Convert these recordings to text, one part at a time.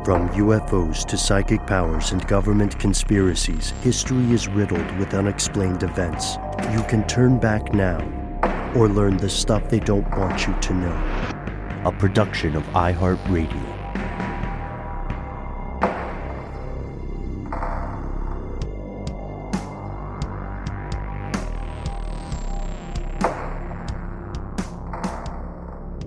From UFOs to psychic powers and government conspiracies, history is riddled with unexplained events. You can turn back now or learn the stuff they don't want you to know. A production of iHeartRadio.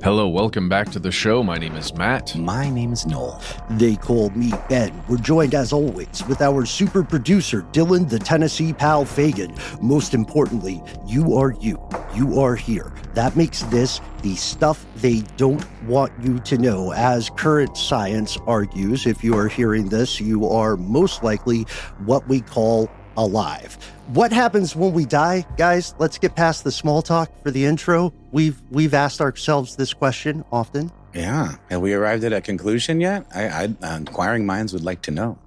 Hello, welcome back to the show. My name is Matt. My name is Noel. They call me Ben. We're joined, as always, with our super producer, Dylan the Tennessee Pal Fagan. Most importantly, you are you. You are here. That makes this the stuff they don't want you to know. As current science argues, if you are hearing this, you are most likely what we call alive. What happens when we die? Guys, let's get past the small talk for the intro. We've asked ourselves this question often. Yeah. Have we arrived at a conclusion yet? Inquiring minds would like to know.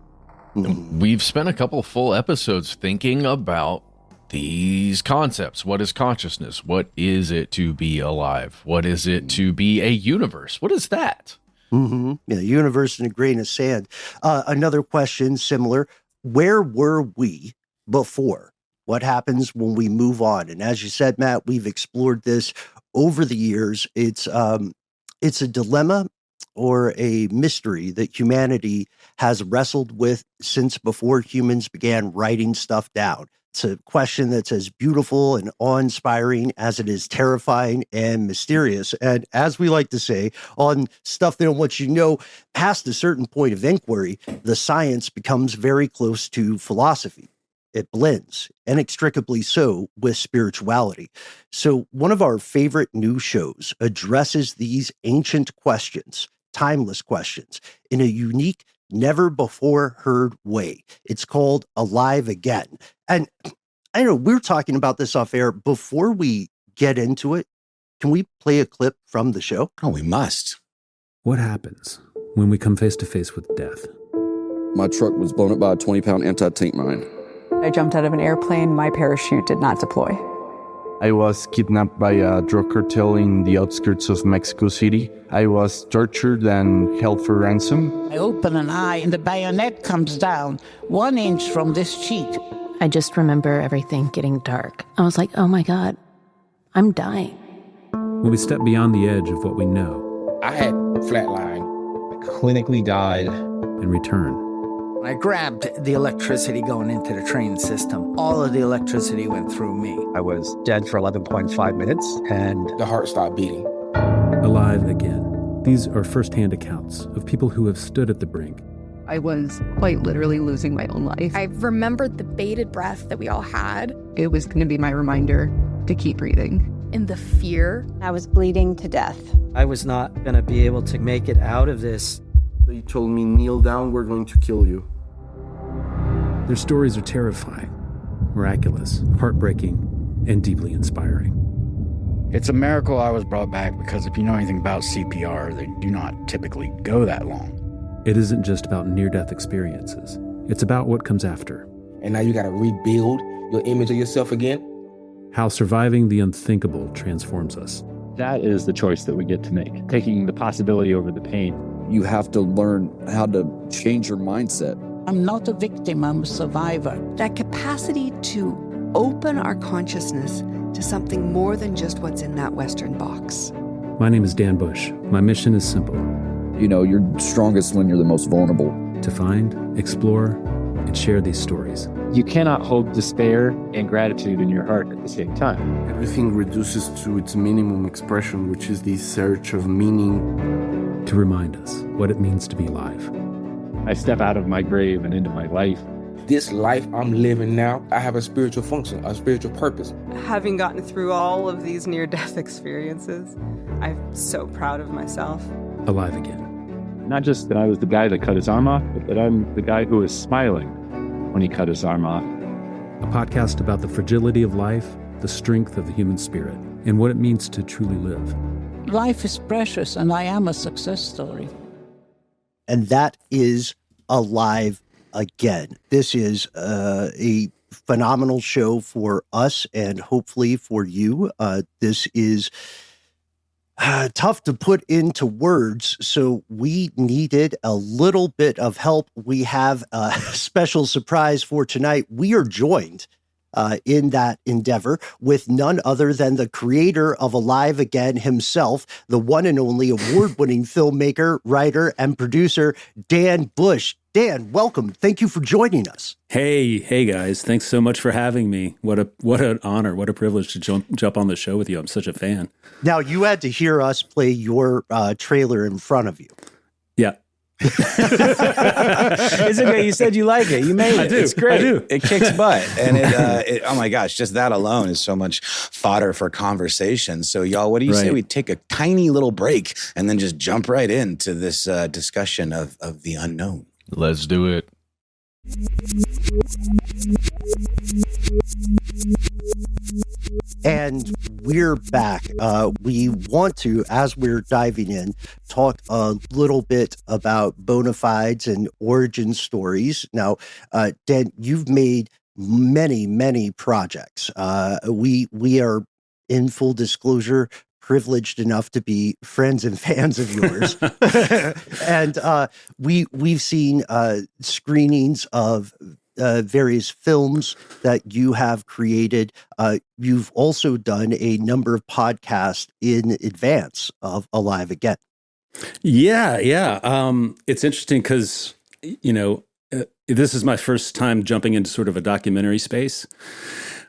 We've spent a couple full episodes thinking about these concepts. What is consciousness? What is it to be alive? What is it to be a universe? What is that? Yeah, universe in a grain of sand. Another question similar. Where were we before? What happens when we move on? And as you said, Matt, we've explored this over the years. It's a dilemma or a mystery that humanity has wrestled with since before humans began writing stuff down. It's a question that's as beautiful and awe-inspiring as it is terrifying and mysterious. And as we like to say, on Stuff They Don't Want You to Know, past a certain point of inquiry, the science becomes very close to philosophy. It blends, inextricably so, with spirituality. So one of our favorite new shows addresses these ancient questions, timeless questions, in a unique, never-before-heard way. It's called Alive Again. And I know we're talking about this off air. Before we get into it, can we play a clip from the show? Oh, we must. What happens when we come face to face with death? My truck was blown up by a 20-pound anti-tank mine. I jumped out of an airplane. My parachute did not deploy. I was kidnapped by a drug cartel in the outskirts of Mexico City. I was tortured and held for ransom. I open an eye and the bayonet comes down 1 inch from this cheek. I just remember everything getting dark. I was like, oh my God, I'm dying. When we step beyond the edge of what we know. I had flatline. I clinically died. And return. I grabbed the electricity going into the train system. All of the electricity went through me. I was dead for 11.5 minutes, and the heart stopped beating. Alive again. These are first-hand accounts of people who have stood at the brink. I was quite literally losing my own life. I remembered the bated breath that we all had. It was going to be my reminder to keep breathing. And the fear. I was bleeding to death. I was not going to be able to make it out of this. They told me, kneel down, we're going to kill you. Their stories are terrifying, miraculous, heartbreaking, and deeply inspiring. It's a miracle I was brought back because if you know anything about CPR, they do not typically go that long. It isn't just about near-death experiences. It's about what comes after. And now you got to rebuild your image of yourself again. How surviving the unthinkable transforms us. That is the choice that we get to make, taking the possibility over the pain. You have to learn how to change your mindset. I'm not a victim, I'm a survivor. That capacity to open our consciousness to something more than just what's in that Western box. My name is Dan Bush. My mission is simple. You know, you're strongest when you're the most vulnerable. To find, explore, and share these stories. You cannot hold despair and gratitude in your heart at the same time. Everything reduces to its minimum expression, which is the search of meaning. To remind us what it means to be alive. I step out of my grave and into my life. This life I'm living now, I have a spiritual function, a spiritual purpose. Having gotten through all of these near-death experiences, I'm so proud of myself. Alive again. Not just that I was the guy that cut his arm off, but that I'm the guy who was smiling when he cut his arm off. A podcast about the fragility of life, the strength of the human spirit, and what it means to truly live. Life is precious, and I am a success story. And that is Alive Again. This is a phenomenal show for us and hopefully for you. This is tough to put into words, so we needed a little bit of help. We have a special surprise for tonight. We are joined in that endeavor with none other than the creator of Alive Again himself, the one and only award-winning filmmaker, writer, and producer, Dan Bush. Dan, welcome. Thank you for joining us. Hey guys. Thanks so much for having me. What an honor, what a privilege to jump on the show with you. I'm such a fan. Now, you had to hear us play your trailer in front of you. Yeah. It's okay. You said you like it. You made it. I do. It's great. I do. It kicks butt. And oh my gosh, just that alone is so much fodder for conversation. So y'all, what do you say we take a tiny little break and then just jump right into this discussion of the unknown? Let's do it. And we're back. We want to, as we're diving in, talk a little bit about bona fides and origin stories. Now, Dan, you've made many projects. We are, in full disclosure, privileged enough to be friends and fans of yours. And we've seen screenings of various films that you have created. You've also done a number of podcasts in advance of Alive Again. Yeah. It's interesting because, this is my first time jumping into sort of a documentary space.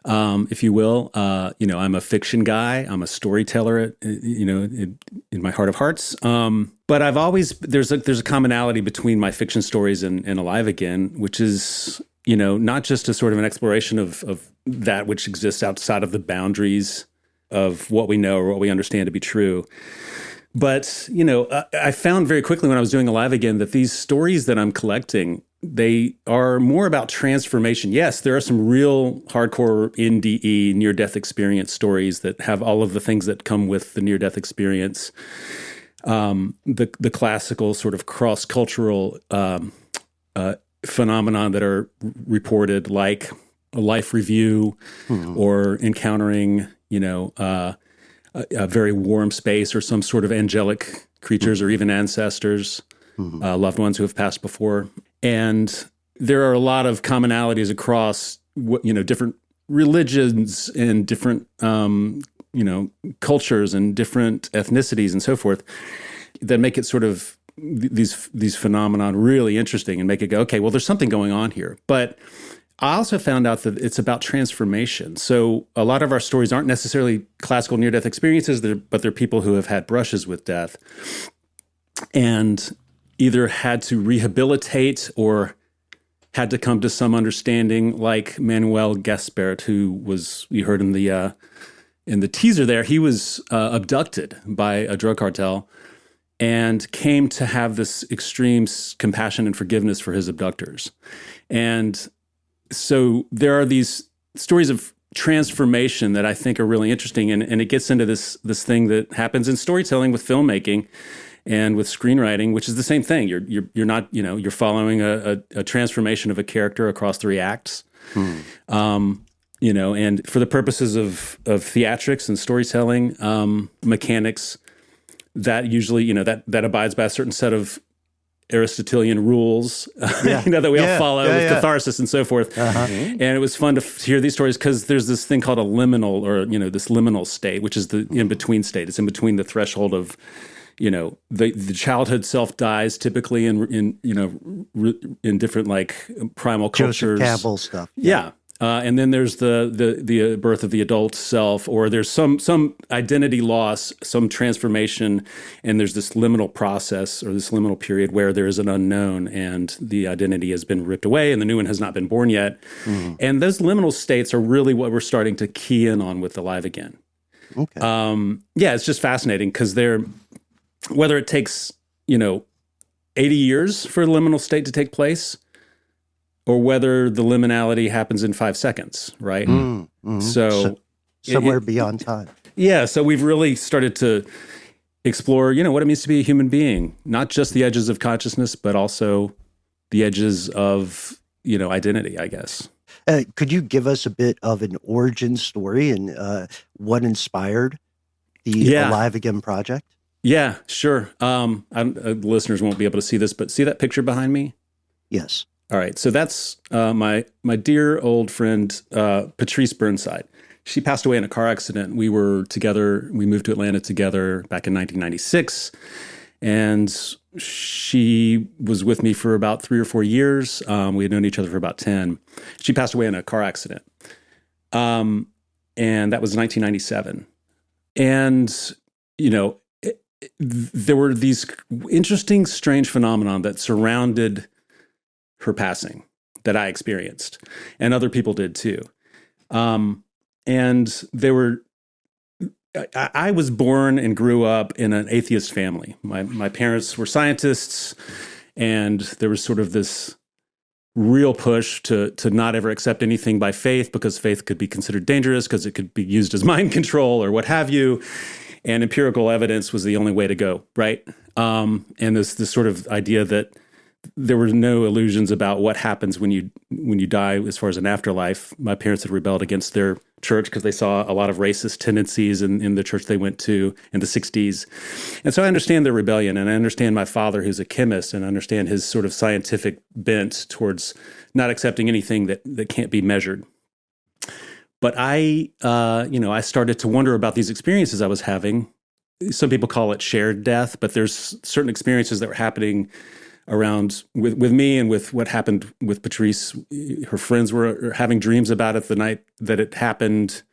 If you will. I'm a fiction guy. I'm a storyteller, in my heart of hearts. But I've always, there's a commonality between my fiction stories and Alive Again, which is, not just a sort of an exploration of that which exists outside of the boundaries of what we know or what we understand to be true. But, I found very quickly when I was doing Alive Again that these stories that I'm collecting, they are more about transformation. Yes, there are some real hardcore NDE, near-death experience stories that have all of the things that come with the near-death experience. The classical sort of cross-cultural phenomenon that are reported, like a life review or encountering, a very warm space or some sort of angelic creatures or even ancestors, loved ones who have passed before. And there are a lot of commonalities across, different religions and different, cultures and different ethnicities and so forth that make it sort of these phenomenon really interesting and make it go, okay, well, there's something going on here. But I also found out that it's about transformation. So a lot of our stories aren't necessarily classical near-death experiences, but they're people who have had brushes with death and either had to rehabilitate or had to come to some understanding, like Manuel Gaspert, who was, you heard in the teaser there, he was abducted by a drug cartel and came to have this extreme compassion and forgiveness for his abductors. And so there are these stories of transformation that I think are really interesting, and it gets into this thing that happens in storytelling with filmmaking and with screenwriting, which is the same thing. You're not, you're following a transformation of a character across 3 acts. And for the purposes of theatrics and storytelling mechanics, that usually, that abides by a certain set of Aristotelian rules, that we all follow with catharsis and so forth. And it was fun to hear these stories because there's this thing called a liminal, or, this liminal state, which is the in-between state. It's in between the threshold of, the childhood self dies typically in different like primal cultures. Joseph Campbell stuff. Yeah. And then there's the birth of the adult self, or there's some identity loss, some transformation, and there's this liminal process or this liminal period where there is an unknown and the identity has been ripped away and the new one has not been born yet. And those liminal states are really what we're starting to key in on with Alive Again. Okay. It's just fascinating because whether it takes, 80 years for a liminal state to take place, or whether the liminality happens in 5 seconds, right? So somewhere beyond time. Yeah, so we've really started to explore, what it means to be a human being, not just the edges of consciousness, but also the edges of, identity, I guess. Could you give us a bit of an origin story and what inspired the Alive Again project? Yeah, sure. Listeners won't be able to see this, but see that picture behind me? Yes. All right. So that's my dear old friend, Patrice Burnside. She passed away in a car accident. We were together. We moved to Atlanta together back in 1996. And she was with me for about 3 or 4 years. We had known each other for about 10. She passed away in a car accident. And that was 1997. And, there were these interesting, strange phenomenon that surrounded her passing that I experienced, and other people did too. And I was born and grew up in an atheist family. My parents were scientists, and there was sort of this real push to not ever accept anything by faith, because faith could be considered dangerous, because it could be used as mind control or what have you. And empirical evidence was the only way to go, right? And this sort of idea that there were no illusions about what happens when you die as far as an afterlife. My parents had rebelled against their church because they saw a lot of racist tendencies in the church they went to in the 60s. And so I understand their rebellion, and I understand my father, who's a chemist, and I understand his sort of scientific bent towards not accepting anything that can't be measured. But I started to wonder about these experiences I was having. Some people call it shared death, but there's certain experiences that were happening around with me and with what happened with Patrice. Her friends were having dreams about it the night that it happened.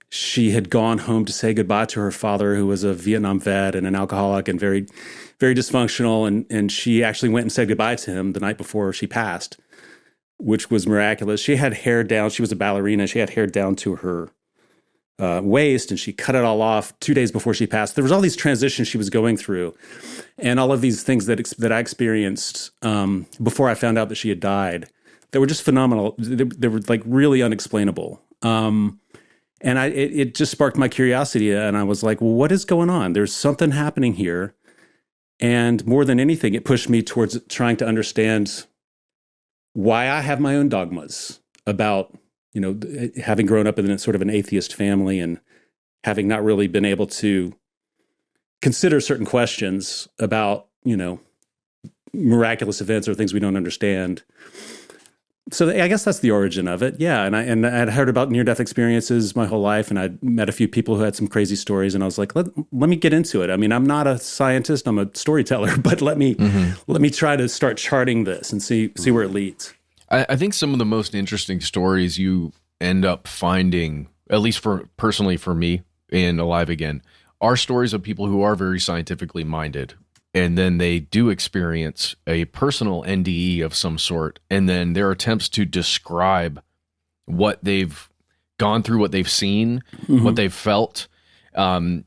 She had gone home to say goodbye to her father, who was a Vietnam vet and an alcoholic and very, very dysfunctional. And she actually went and said goodbye to him the night before she passed, which was miraculous. She had hair down. She was a ballerina. She had hair down to her waist, and she cut it all off 2 days before she passed. There was all these transitions she was going through, and all of these things that I experienced before I found out that she had died. They were just phenomenal. They were like really unexplainable. And it just sparked my curiosity, and I was like, well, what is going on? There's something happening here. And more than anything, it pushed me towards trying to understand why I have my own dogmas about, having grown up in a sort of an atheist family and having not really been able to consider certain questions about, miraculous events or things we don't understand. So I guess that's the origin of it. Yeah. And I'd heard about near-death experiences my whole life, and I'd met a few people who had some crazy stories, and I was like, let me get into it. I mean, I'm not a scientist, I'm a storyteller, but let me try to start charting this and see where it leads. I think some of the most interesting stories you end up finding, at least personally for me in Alive Again, are stories of people who are very scientifically minded. And then they do experience a personal NDE of some sort. And then their attempts to describe what they've gone through, what they've seen, what they've felt, to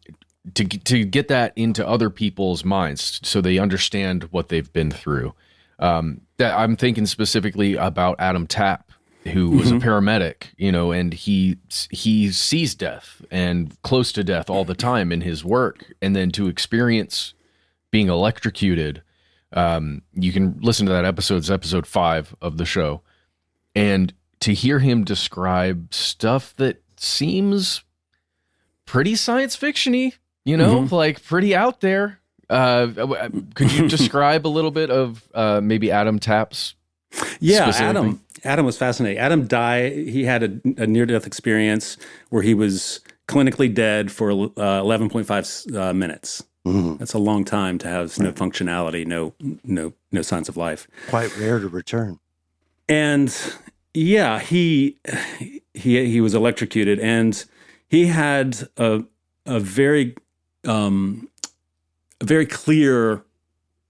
get that into other people's minds so they understand what they've been through. That I'm thinking specifically about Adam Tapp, who was a paramedic, and he sees death and close to death all the time in his work. And then to experience being electrocuted, you can listen to that episode. It's episode 5 of the show. And to hear him describe stuff that seems pretty science fiction-y, like pretty out there. Could you describe a little bit of maybe Adam Tapp's? Yeah, Adam was fascinating. Adam died. He had a near-death experience where he was clinically dead for 11.5 minutes. That's a long time to have no functionality, no signs of life. Quite rare to return. And yeah, he was electrocuted, and he had a very clear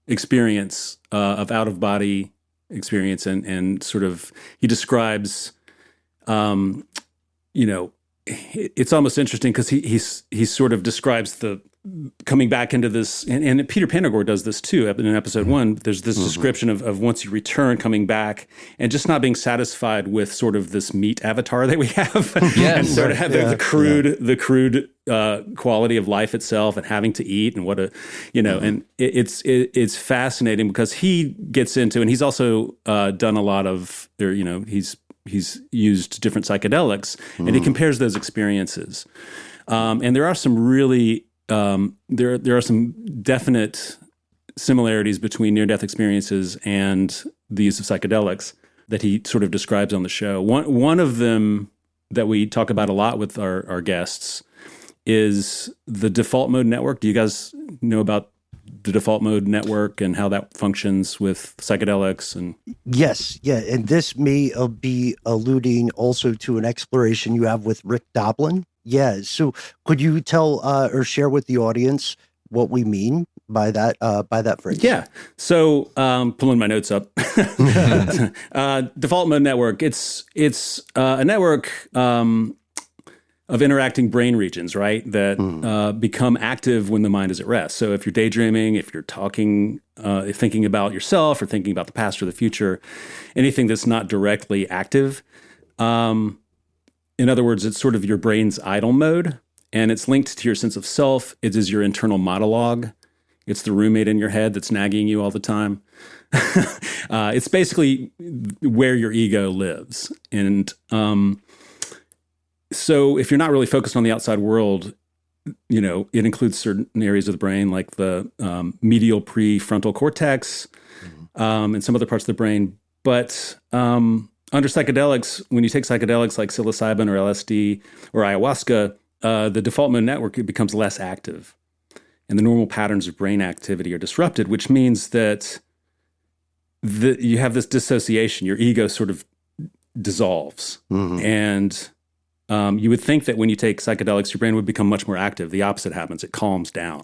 experience of out-of-body experience, and sort of, he describes, it's almost interesting because he sort of describes the coming back into this, and Peter Panagore does this too in episode 1. There's this description of once you return, coming back and just not being satisfied with sort of this meat avatar that we have, and sort of have the crude quality of life itself, and having to eat, and what and it's fascinating because he gets into, and he's also done a lot of he's used different psychedelics, and he compares those experiences. And there are some really there are some definite similarities between near-death experiences and the use of psychedelics that he sort of describes on the show. One of them that we talk about a lot with our guests is the default mode network. Do you guys know about the default mode network and how that functions with psychedelics? And yes, yeah, and this may be alluding also to an exploration you have with Rick Doblin. Yeah, so could you tell or share with the audience what we mean by that phrase? Yeah. So pulling my notes up. Default mode network. It's a network of interacting brain regions, right? That become active when the mind is at rest. So if you're daydreaming, if you're talking, thinking about yourself or thinking about the past or the future, anything that's not directly active. In other words, it's sort of your brain's idle mode, and it's linked to your sense of self. It is your internal monologue. It's the roommate in your head that's nagging you all the time. It's basically where your ego lives. And so if you're not really focused on the outside world, it includes certain areas of the brain like the medial prefrontal cortex and some other parts of the brain. But under psychedelics, when you take psychedelics like psilocybin or LSD or ayahuasca, the default mode network, it becomes less active. And the normal patterns of brain activity are disrupted, which means that you have this dissociation. Your ego sort of dissolves. And you would think that when you take psychedelics, your brain would become much more active. The opposite happens. It calms down.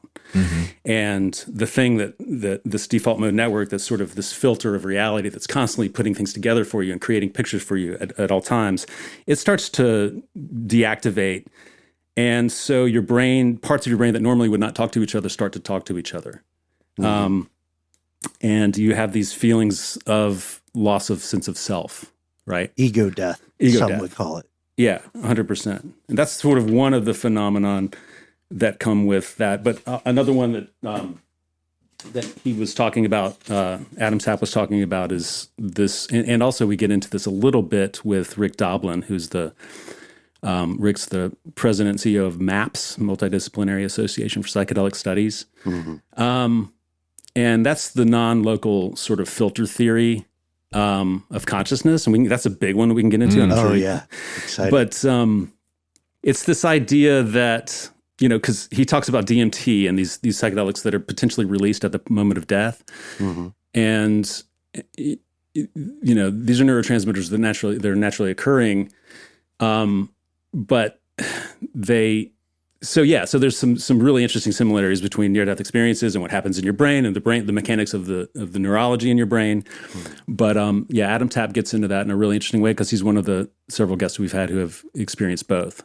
And the thing that this default mode network, that's sort of this filter of reality that's constantly putting things together for you and creating pictures for you at all times, it starts to deactivate. And so your brain, parts of your brain that normally would not talk to each other, start to talk to each other. And you have these feelings of loss of sense of self, right? Ego death, some would call it. Yeah, 100%. And that's sort of one of the phenomenon that come with that. But another one that he was talking about, Adam Tapp was talking about, is this, and also we get into this a little bit with Rick Doblin, who's Rick's the president and CEO of MAPS, Multidisciplinary Association for Psychedelic Studies. And that's the non-local sort of filter theory of consciousness. And that's a big one that we can get into. Exciting. But it's this idea that, because he talks about DMT and these psychedelics that are potentially released at the moment of death. And, these are neurotransmitters that they're naturally occurring. But so there's some really interesting similarities between near-death experiences and what happens in your brain and the mechanics of the neurology in your brain. But Adam Tapp gets into that in a really interesting way because he's one of the several guests we've had who have experienced both.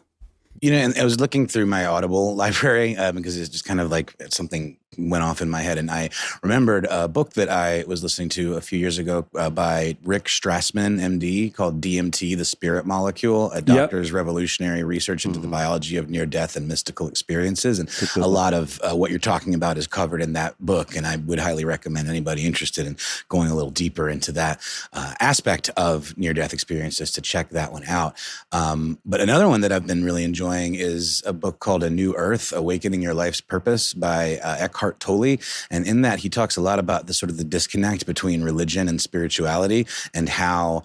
And I was looking through my Audible library because it's just kind of like something went off in my head. And I remembered a book that I was listening to a few years ago by Rick Strassman, MD, called DMT, The Spirit Molecule, a doctor's revolutionary research into the biology of near-death and mystical experiences. And a lot of what you're talking about is covered in that book. And I would highly recommend anybody interested in going a little deeper into that aspect of near-death experiences to check that one out. But another one that I've been really enjoying is a book called A New Earth, Awakening Your Life's Purpose by Eckhart Tolle. And in that, he talks a lot about the sort of the disconnect between religion and spirituality and how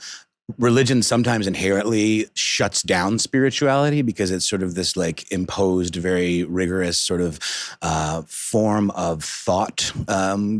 religion sometimes inherently shuts down spirituality because it's sort of this like imposed, very rigorous sort of form of thought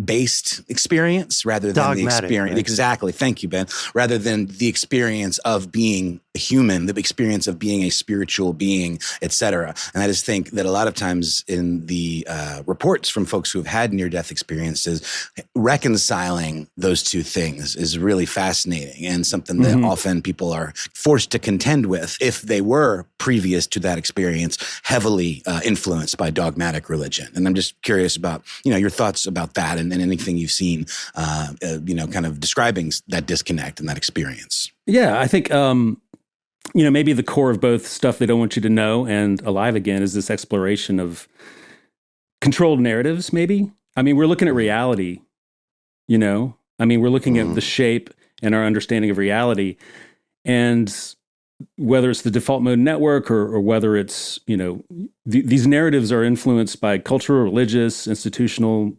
based experience rather than dogmatic, the experience. Right? Exactly. Thank you, Ben. Rather than the experience of being a human, the experience of being a spiritual being, etc. And I just think that a lot of times in the reports from folks who have had near-death experiences, reconciling those two things is really fascinating and something that often people are forced to contend with if they were, previous to that experience, heavily influenced by dogmatic religion. And I'm just curious about, your thoughts about that and anything you've seen, kind of describing that disconnect and that experience. Yeah, I think, maybe the core of both Stuff They Don't Want You to Know and Alive Again is this exploration of controlled narratives, maybe. I mean, we're looking at reality, we're looking at the shape and our understanding of reality. And whether it's the default mode network or whether it's, these narratives are influenced by cultural, religious, institutional,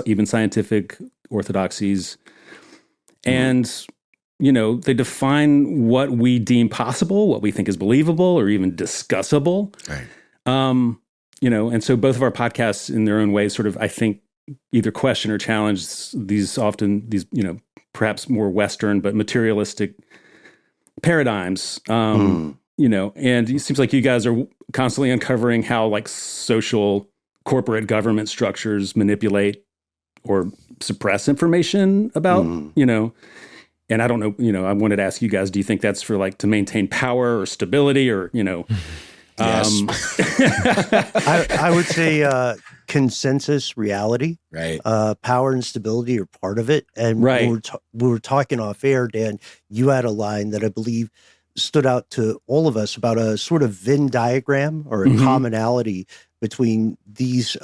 even scientific orthodoxies. And, they define what we deem possible, what we think is believable or even discussable. Right. And so both of our podcasts in their own ways sort of, I think, either question or challenge these perhaps more Western but materialistic paradigms. And it seems like you guys are constantly uncovering how like social corporate government structures manipulate or suppress information about, and I don't know, I wanted to ask you guys, do you think that's for like to maintain power or stability or, Yes. I would say consensus reality, right? Power and stability are part of it. And right. we were talking off air, Dan, you had a line that I believe stood out to all of us about a sort of Venn diagram or a commonality between these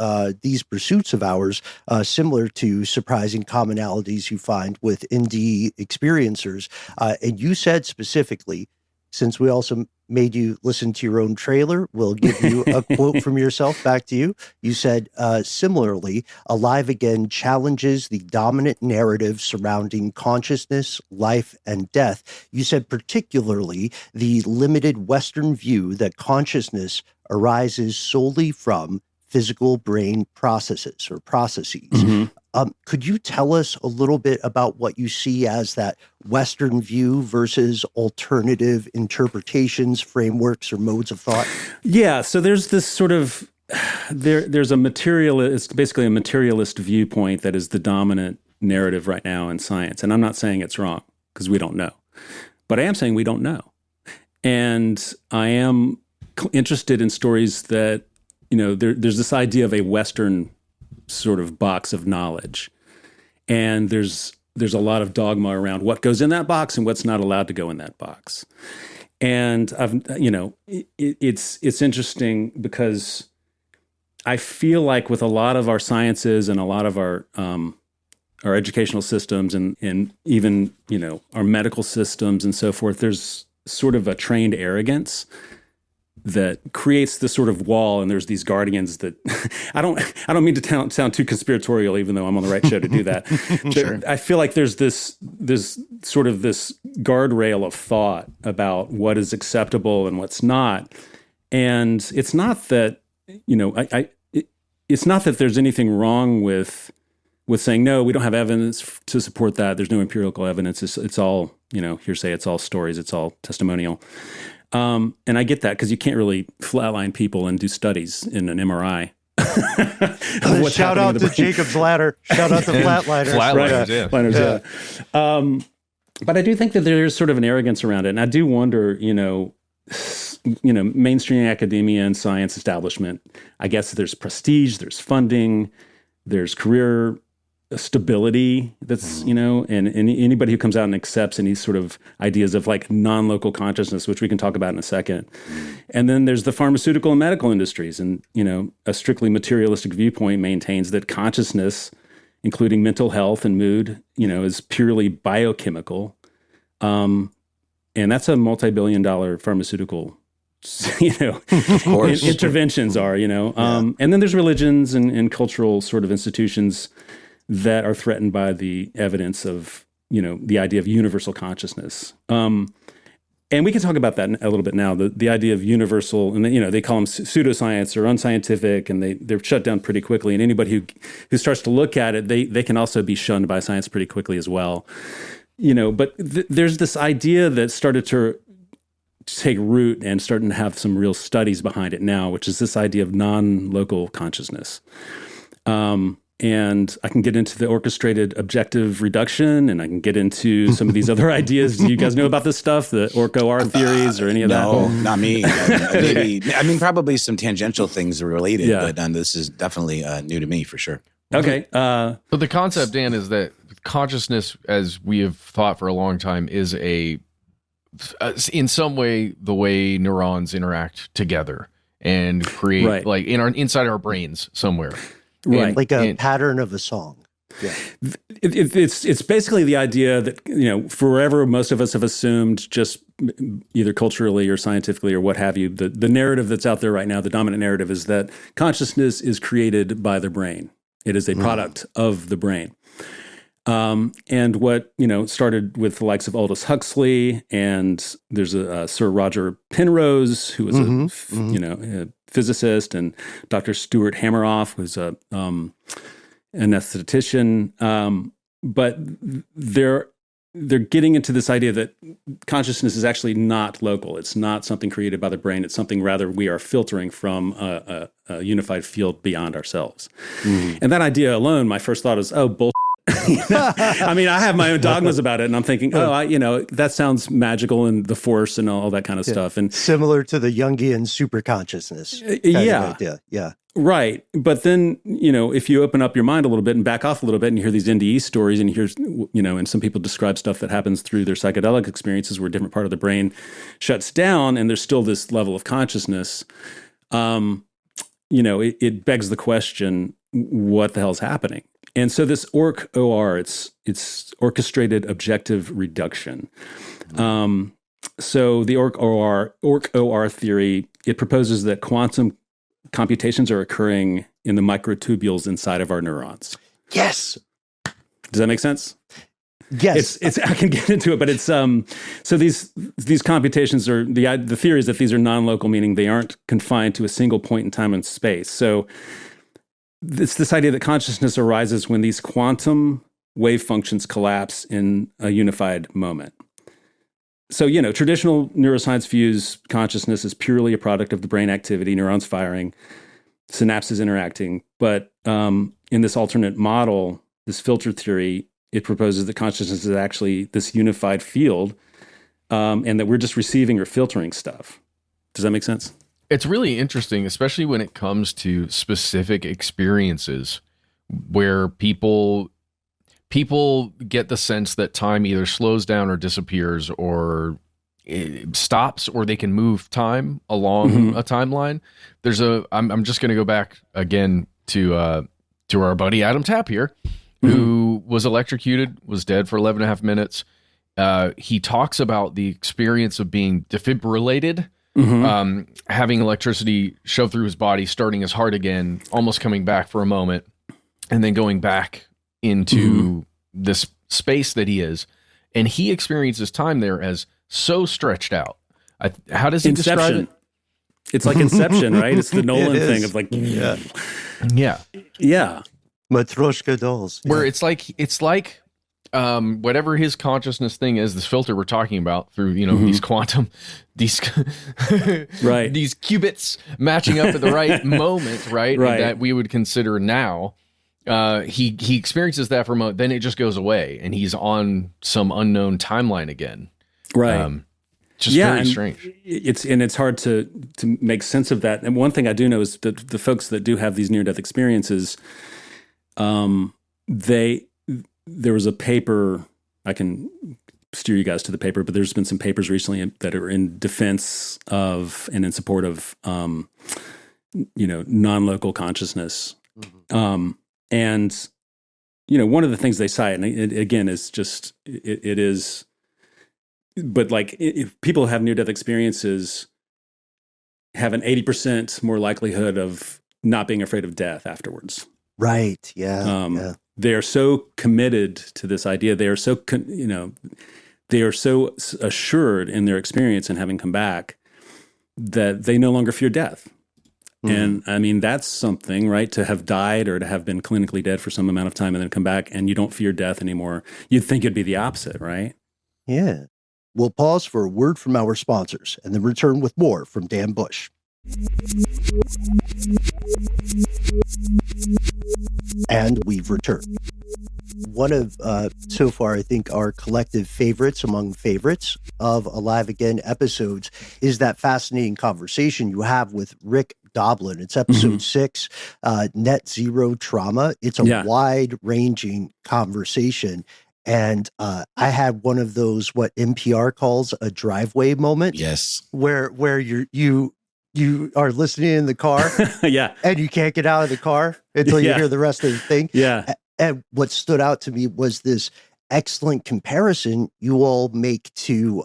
pursuits of ours, similar to surprising commonalities you find with NDE experiencers. And you said specifically, since we also made you listen to your own trailer, we'll give you a quote from yourself back to you. You said, similarly, Alive Again challenges the dominant narrative surrounding consciousness, life, and death. You said particularly the limited Western view that consciousness arises solely from physical brain processes. Could you tell us a little bit about what you see as that Western view versus alternative interpretations, frameworks, or modes of thought? Yeah, so there's this sort of, there's a materialist, it's basically a materialist viewpoint that is the dominant narrative right now in science. And I'm not saying it's wrong, because we don't know. But I am saying we don't know. And I am interested in stories that, there's this idea of a Western sort of box of knowledge. And there's a lot of dogma around what goes in that box and what's not allowed to go in that box. And it's interesting because I feel like with a lot of our sciences and a lot of our educational systems and even, our medical systems and so forth, there's sort of a trained arrogance that creates this sort of wall, and there's these guardians that I don't mean to sound too conspiratorial, even though I'm on the right show to do that. Sure. I feel like there's this sort of this guardrail of thought about what is acceptable and what's not, and it's not that it's not that there's anything wrong with saying no, we don't have evidence to support that. There's no empirical evidence. It's all hearsay. It's all stories. It's all testimonial. And I get that because you can't really flatline people and do studies in an MRI. Shout out to Jacob's Ladder. Shout out to Flatliners. Flatliners, yeah. But I do think that there's sort of an arrogance around it. And I do wonder, mainstream academia and science establishment, I guess there's prestige, there's funding, there's career stability that's, and anybody who comes out and accepts any sort of ideas of like non-local consciousness, which we can talk about in a second. And then there's the pharmaceutical and medical industries. And, a strictly materialistic viewpoint maintains that consciousness, including mental health and mood, is purely biochemical. And that's a multi-billion-dollar pharmaceutical of course. Interventions are, and then there's religions and cultural sort of institutions that are threatened by the evidence of, the idea of universal consciousness. And we can talk about that a little bit now, the idea of universal, and they call them pseudoscience or unscientific, and they're shut down pretty quickly. And anybody who starts to look at it, they can also be shunned by science pretty quickly as well. But there's this idea that started to take root and starting to have some real studies behind it now, which is this idea of non-local consciousness. And I can get into the orchestrated objective reduction, and I can get into some of these other ideas. Do you guys know about this stuff, the Orco-R theories or any of that? No, not me. Maybe, probably some tangential things are related, but this is definitely new to me for sure. Okay. But the concept, Dan, is that consciousness, as we have thought for a long time, is in some way the way neurons interact together and create like inside our brains somewhere. Right. Like a pattern of a song. Yeah. It's basically the idea that, forever most of us have assumed just either culturally or scientifically or what have you, the narrative that's out there right now, the dominant narrative is that consciousness is created by the brain. It is a product of the brain. And what, started with the likes of Aldous Huxley, and there's a Sir Roger Penrose, who was a physicist, and Dr. Stuart Hameroff, who's an anesthetician. But they're getting into this idea that consciousness is actually not local. It's not something created by the brain. It's something rather we are filtering from a unified field beyond ourselves. And that idea alone, my first thought is, oh, bullshit. I mean, I have my own dogmas about it, and I'm thinking, that sounds magical and the Force and all that kind of stuff. And similar to the Jungian superconsciousness kind of idea. Yeah. Right. But then, if you open up your mind a little bit and back off a little bit and you hear these NDE stories and you hear, and some people describe stuff that happens through their psychedelic experiences where a different part of the brain shuts down and there's still this level of consciousness, it begs the question, what the hell's happening? And so this OR, it's orchestrated objective reduction. So the OR theory, it proposes that quantum computations are occurring in the microtubules inside of our neurons. Yes. Does that make sense? Yes. It's I can get into it, but it's so these computations are the theory is that these are non-local, meaning they aren't confined to a single point in time and space. So it's this idea that consciousness arises when these quantum wave functions collapse in a unified moment. So, traditional neuroscience views consciousness as purely a product of the brain activity, neurons firing, synapses interacting. But in this alternate model, this filter theory, it proposes that consciousness is actually this unified field, and that we're just receiving or filtering stuff. Does that make sense? It's really interesting, especially when it comes to specific experiences where people get the sense that time either slows down or disappears or it stops, or they can move time along a timeline. I'm just going to go back again to our buddy Adam Tapp here, who was electrocuted, was dead for 11 and a half minutes. He talks about the experience of being defibrillated, having electricity shoved through his body, starting his heart again, almost coming back for a moment, and then going back into this space that he is. And he experiences time there as so stretched out. How does he describe it? It's like Inception, right? It's the Nolan thing of like, yeah. Matryoshka dolls. Where it's like whatever his consciousness thing is, this filter we're talking about through, these quantum, these these qubits matching up at the right moment, right? Right. That we would consider now. He experiences that for a moment, then it just goes away, and he's on some unknown timeline again. Right. Just very strange. It's hard to make sense of that. And one thing I do know is that the folks that do have these near-death experiences, there was a paper, I can steer you guys to the paper, but there's been some papers recently that are in defense of and in support of, non-local consciousness. And, one of the things they cite, and it, again, is just, it is, but like if people who have near-death experiences have an 80% more likelihood of not being afraid of death afterwards. Right. Yeah. They are so committed to this idea. They are so, they are so assured in their experience and having come back that they no longer fear death. And I mean, that's something, right? To have died or to have been clinically dead for some amount of time and then come back and you don't fear death anymore. You'd think it'd be the opposite, right? Yeah. We'll pause for a word from our sponsors and then return with more from Dan Bush. And we've returned. One of, so far, I think our collective favorites among favorites of Alive Again episodes is that fascinating conversation you have with Rick Doblin. It's episode 6, Net Zero Trauma. It's a wide-ranging conversation. And I had one of those, what NPR calls a driveway moment. Yes. Where you are listening in the car. And you can't get out of the car until you hear the rest of the thing. Yeah. And what stood out to me was this excellent comparison you all make to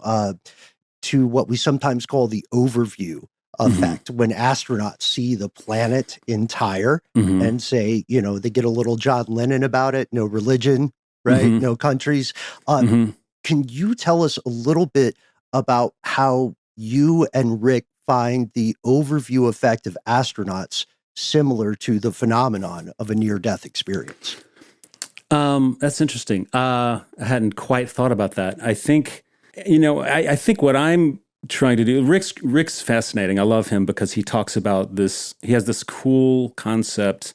to what we sometimes call the overview effect, when astronauts see the planet entire and say, they get a little John Lennon about it, no religion, right? No countries. Can you tell us a little bit about how you and Rick find the overview effect of astronauts similar to the phenomenon of a near-death experience? That's interesting. I hadn't quite thought about that. I think, I think what I'm trying to do, Rick's fascinating. I love him because he talks about this. He has this cool concept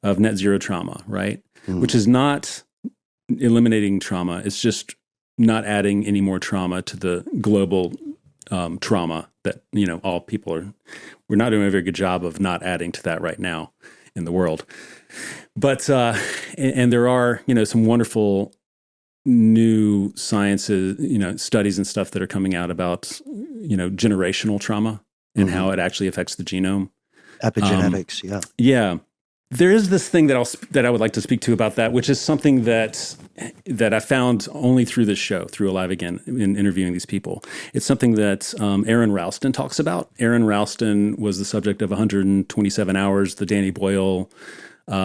of net zero trauma, right? Which is not eliminating trauma. It's just not adding any more trauma to the global trauma that, all people are. We're not doing a very good job of not adding to that right now in the world. But, and there are, some wonderful new sciences, studies and stuff that are coming out about, generational trauma and how it actually affects the genome. Epigenetics, Yeah. There is this thing that I would like to speak to about that, which is something that I found only through this show, through Alive Again, in interviewing these people. It's something that Aaron Ralston talks about. Aaron Ralston was the subject of 127 Hours, the Danny Boyle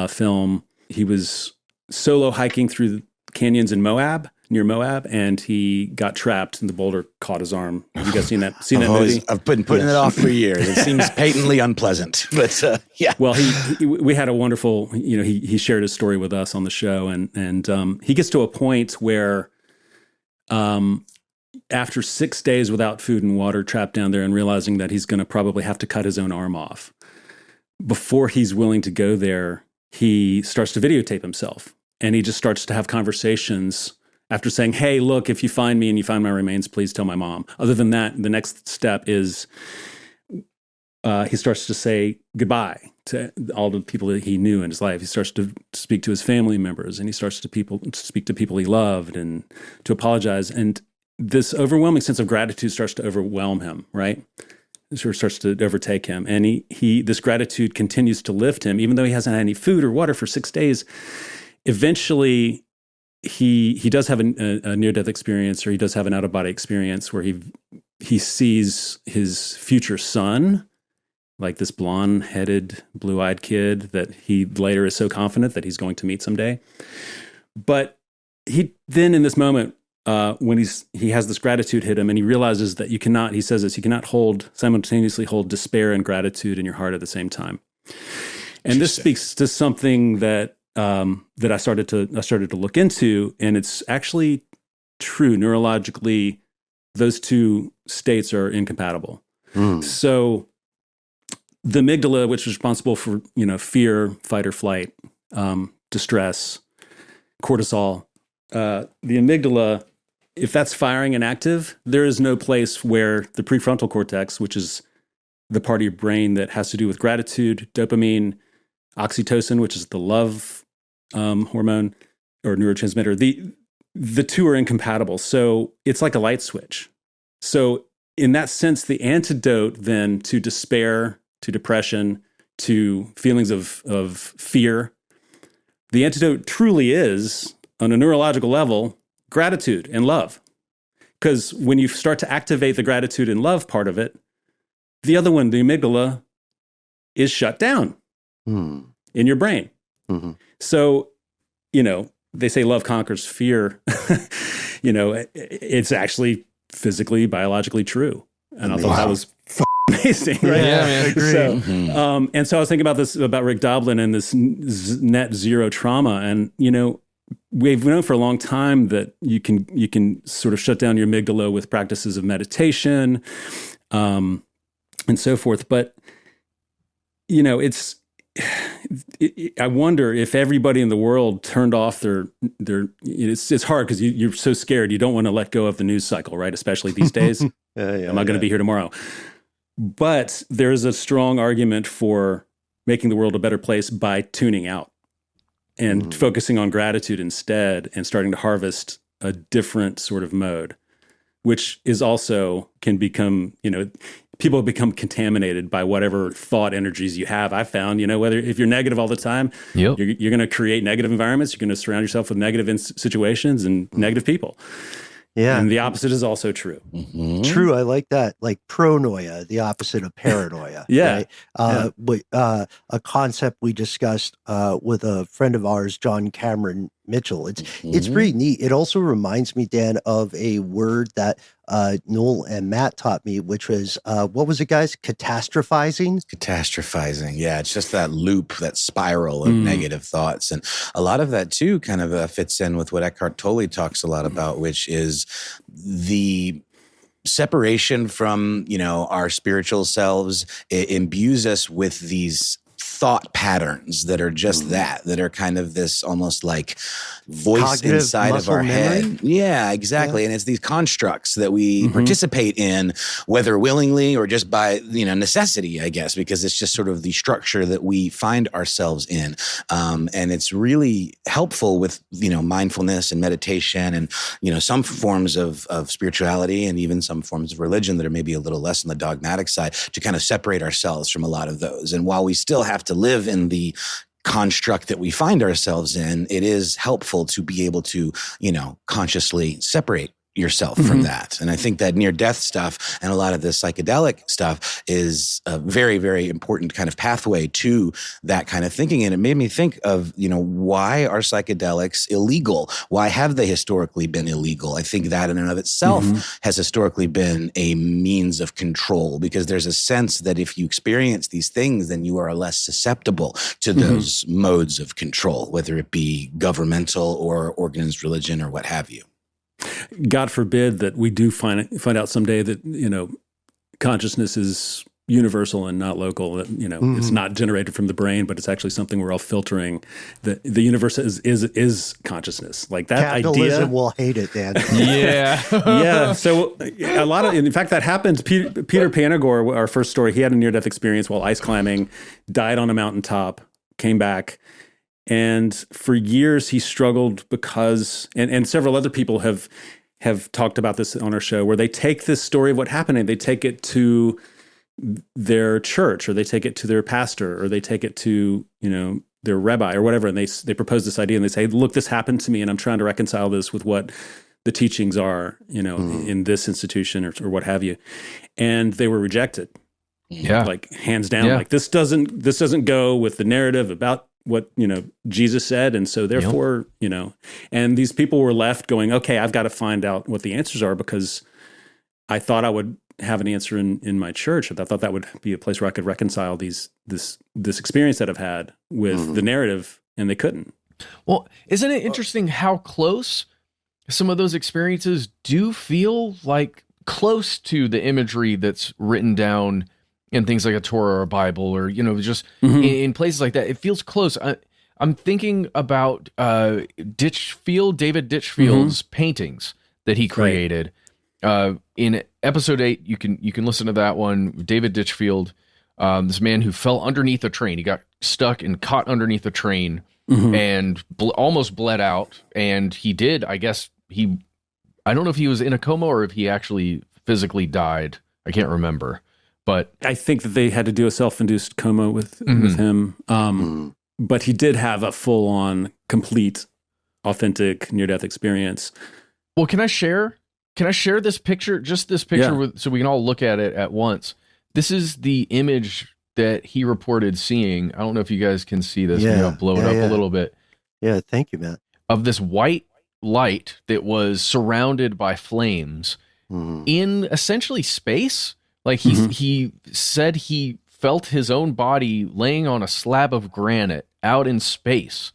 film. He was solo hiking through canyons in Moab, near Moab, and he got trapped and the boulder caught his arm. Have you guys seen that movie? I've been putting it off for years. It seems patently unpleasant, but yeah. Well, we had a wonderful, he shared his story with us on the show, and he gets to a point where after 6 days without food and water, trapped down there and realizing that he's going to probably have to cut his own arm off, before he's willing to go there, he starts to videotape himself. And he just starts to have conversations after saying, hey, look, if you find me and you find my remains, please tell my mom. Other than that, the next step is he starts to say goodbye to all the people that he knew in his life. He starts to speak to his family members, and he starts to speak to people he loved and to apologize. And this overwhelming sense of gratitude starts to overwhelm him, right? It sort of starts to overtake him. And this gratitude continues to lift him, even though he hasn't had any food or water for 6 days. Eventually, he does have a near-death experience, or he does have an out-of-body experience where he sees his future son, like this blonde-headed, blue-eyed kid that he later is so confident that he's going to meet someday. But he then, in this moment, when he has this gratitude hit him, and he realizes that you cannot simultaneously hold despair and gratitude in your heart at the same time. And this speaks to something that I started to look into, and it's actually true. Neurologically, those two states are incompatible. So the amygdala, which is responsible for fear, fight or flight, distress, cortisol, the amygdala, if that's firing and active, there is no place where the prefrontal cortex, which is the part of your brain that has to do with gratitude, dopamine, oxytocin, which is the love hormone or neurotransmitter, the two are incompatible. So it's like a light switch. So in that sense, the antidote then to despair, to depression, to feelings of fear, the antidote truly is, on a neurological level, gratitude and love. Because when you start to activate the gratitude and love part of it, the other one, the amygdala, is shut down in your brain. So, they say love conquers fear. It's actually physically, biologically true. And I thought that was amazing, right? Yeah, man, I agree. So, and so I was thinking about this, about Rick Doblin and this net zero trauma. And, we've known for a long time that you can sort of shut down your amygdala with practices of meditation and so forth. But, I wonder if everybody in the world turned off their it's hard because you're so scared. You don't want to let go of the news cycle, right? Especially these days. Am I going to be here tomorrow? But there's a strong argument for making the world a better place by tuning out and focusing on gratitude instead, and starting to harvest a different sort of mode, which is also can become, people become contaminated by whatever thought energies you have. I found, whether if you're negative all the time, you're going to create negative environments. You're going to surround yourself with negative situations and negative people. Yeah. And the opposite is also true. True. I like that. Like pronoia, the opposite of paranoia. Yeah. Right? A concept we discussed with a friend of ours, John Cameron Mitchell. It's pretty neat. It also reminds me, Dan, of a word that Noel and Matt taught me, which was, what was it, guys? Catastrophizing? Catastrophizing. Yeah, it's just that loop, that spiral of negative thoughts. And a lot of that, too, kind of fits in with what Eckhart Tolle talks a lot about, which is the separation from, our spiritual selves. It imbues us with these thought patterns that are just that are kind of this almost like voice Cognitive inside of our head. memory? Yeah, exactly. And it's these constructs that we participate in, whether willingly or just by, necessity, I guess, because it's just sort of the structure that we find ourselves in. And it's really helpful with, mindfulness and meditation and, some forms of spirituality and even some forms of religion that are maybe a little less on the dogmatic side to kind of separate ourselves from a lot of those. And while we still have to live in the construct that we find ourselves in, it is helpful to be able to, consciously separate yourself from that. And I think that near-death stuff and a lot of the psychedelic stuff is a very, very important kind of pathway to that kind of thinking. And it made me think of, why are psychedelics illegal? Why have they historically been illegal? I think that in and of itself has historically been a means of control, because there's a sense that if you experience these things, then you are less susceptible to those modes of control, whether it be governmental or organized religion or what have you. God forbid that we do find out someday that, consciousness is universal and not local, that, it's not generated from the brain, but it's actually something we're all filtering. The universe is consciousness. Like that Capitalism idea. will hate it, Dan. Yeah. Yeah. So in fact, that happened. Peter Panagore, our first story, he had a near-death experience while ice climbing, died on a mountaintop, came back. And for years he struggled because, and several other people have talked about this on our show, where they take this story of what happened and they take it to their church, or they take it to their pastor, or they take it to, their rabbi or whatever. And they propose this idea and they say, look, this happened to me and I'm trying to reconcile this with what the teachings are, in this institution or what have you. And they were rejected. Yeah. Like hands down, like this doesn't go with the narrative about what, Jesus said. And so therefore, and these people were left going, okay, I've got to find out what the answers are, because I thought I would have an answer in my church. I thought that would be a place where I could reconcile this experience that I've had with the narrative, and they couldn't. Well, isn't it interesting how close some of those experiences do feel like close to the imagery that's written down in things like a Torah or a Bible, or, just in places like that? It feels close. I'm thinking about David Ditchfield's paintings that he created. In episode 8, you can listen to that one. David Ditchfield, this man who fell underneath a train. He got stuck and caught underneath a train and almost bled out. And he did, I guess I don't know if he was in a coma or if he actually physically died. I can't remember. But I think that they had to do a self-induced coma with him. But he did have a full-on, complete, authentic near-death experience. Well, can I share this picture? Just this picture, so we can all look at it at once. This is the image that he reported seeing. I don't know if you guys can see this. Maybe I'll blow it up a little bit. Yeah, thank you, Matt. Of this white light that was surrounded by flames in essentially space. Like he said he felt his own body laying on a slab of granite out in space,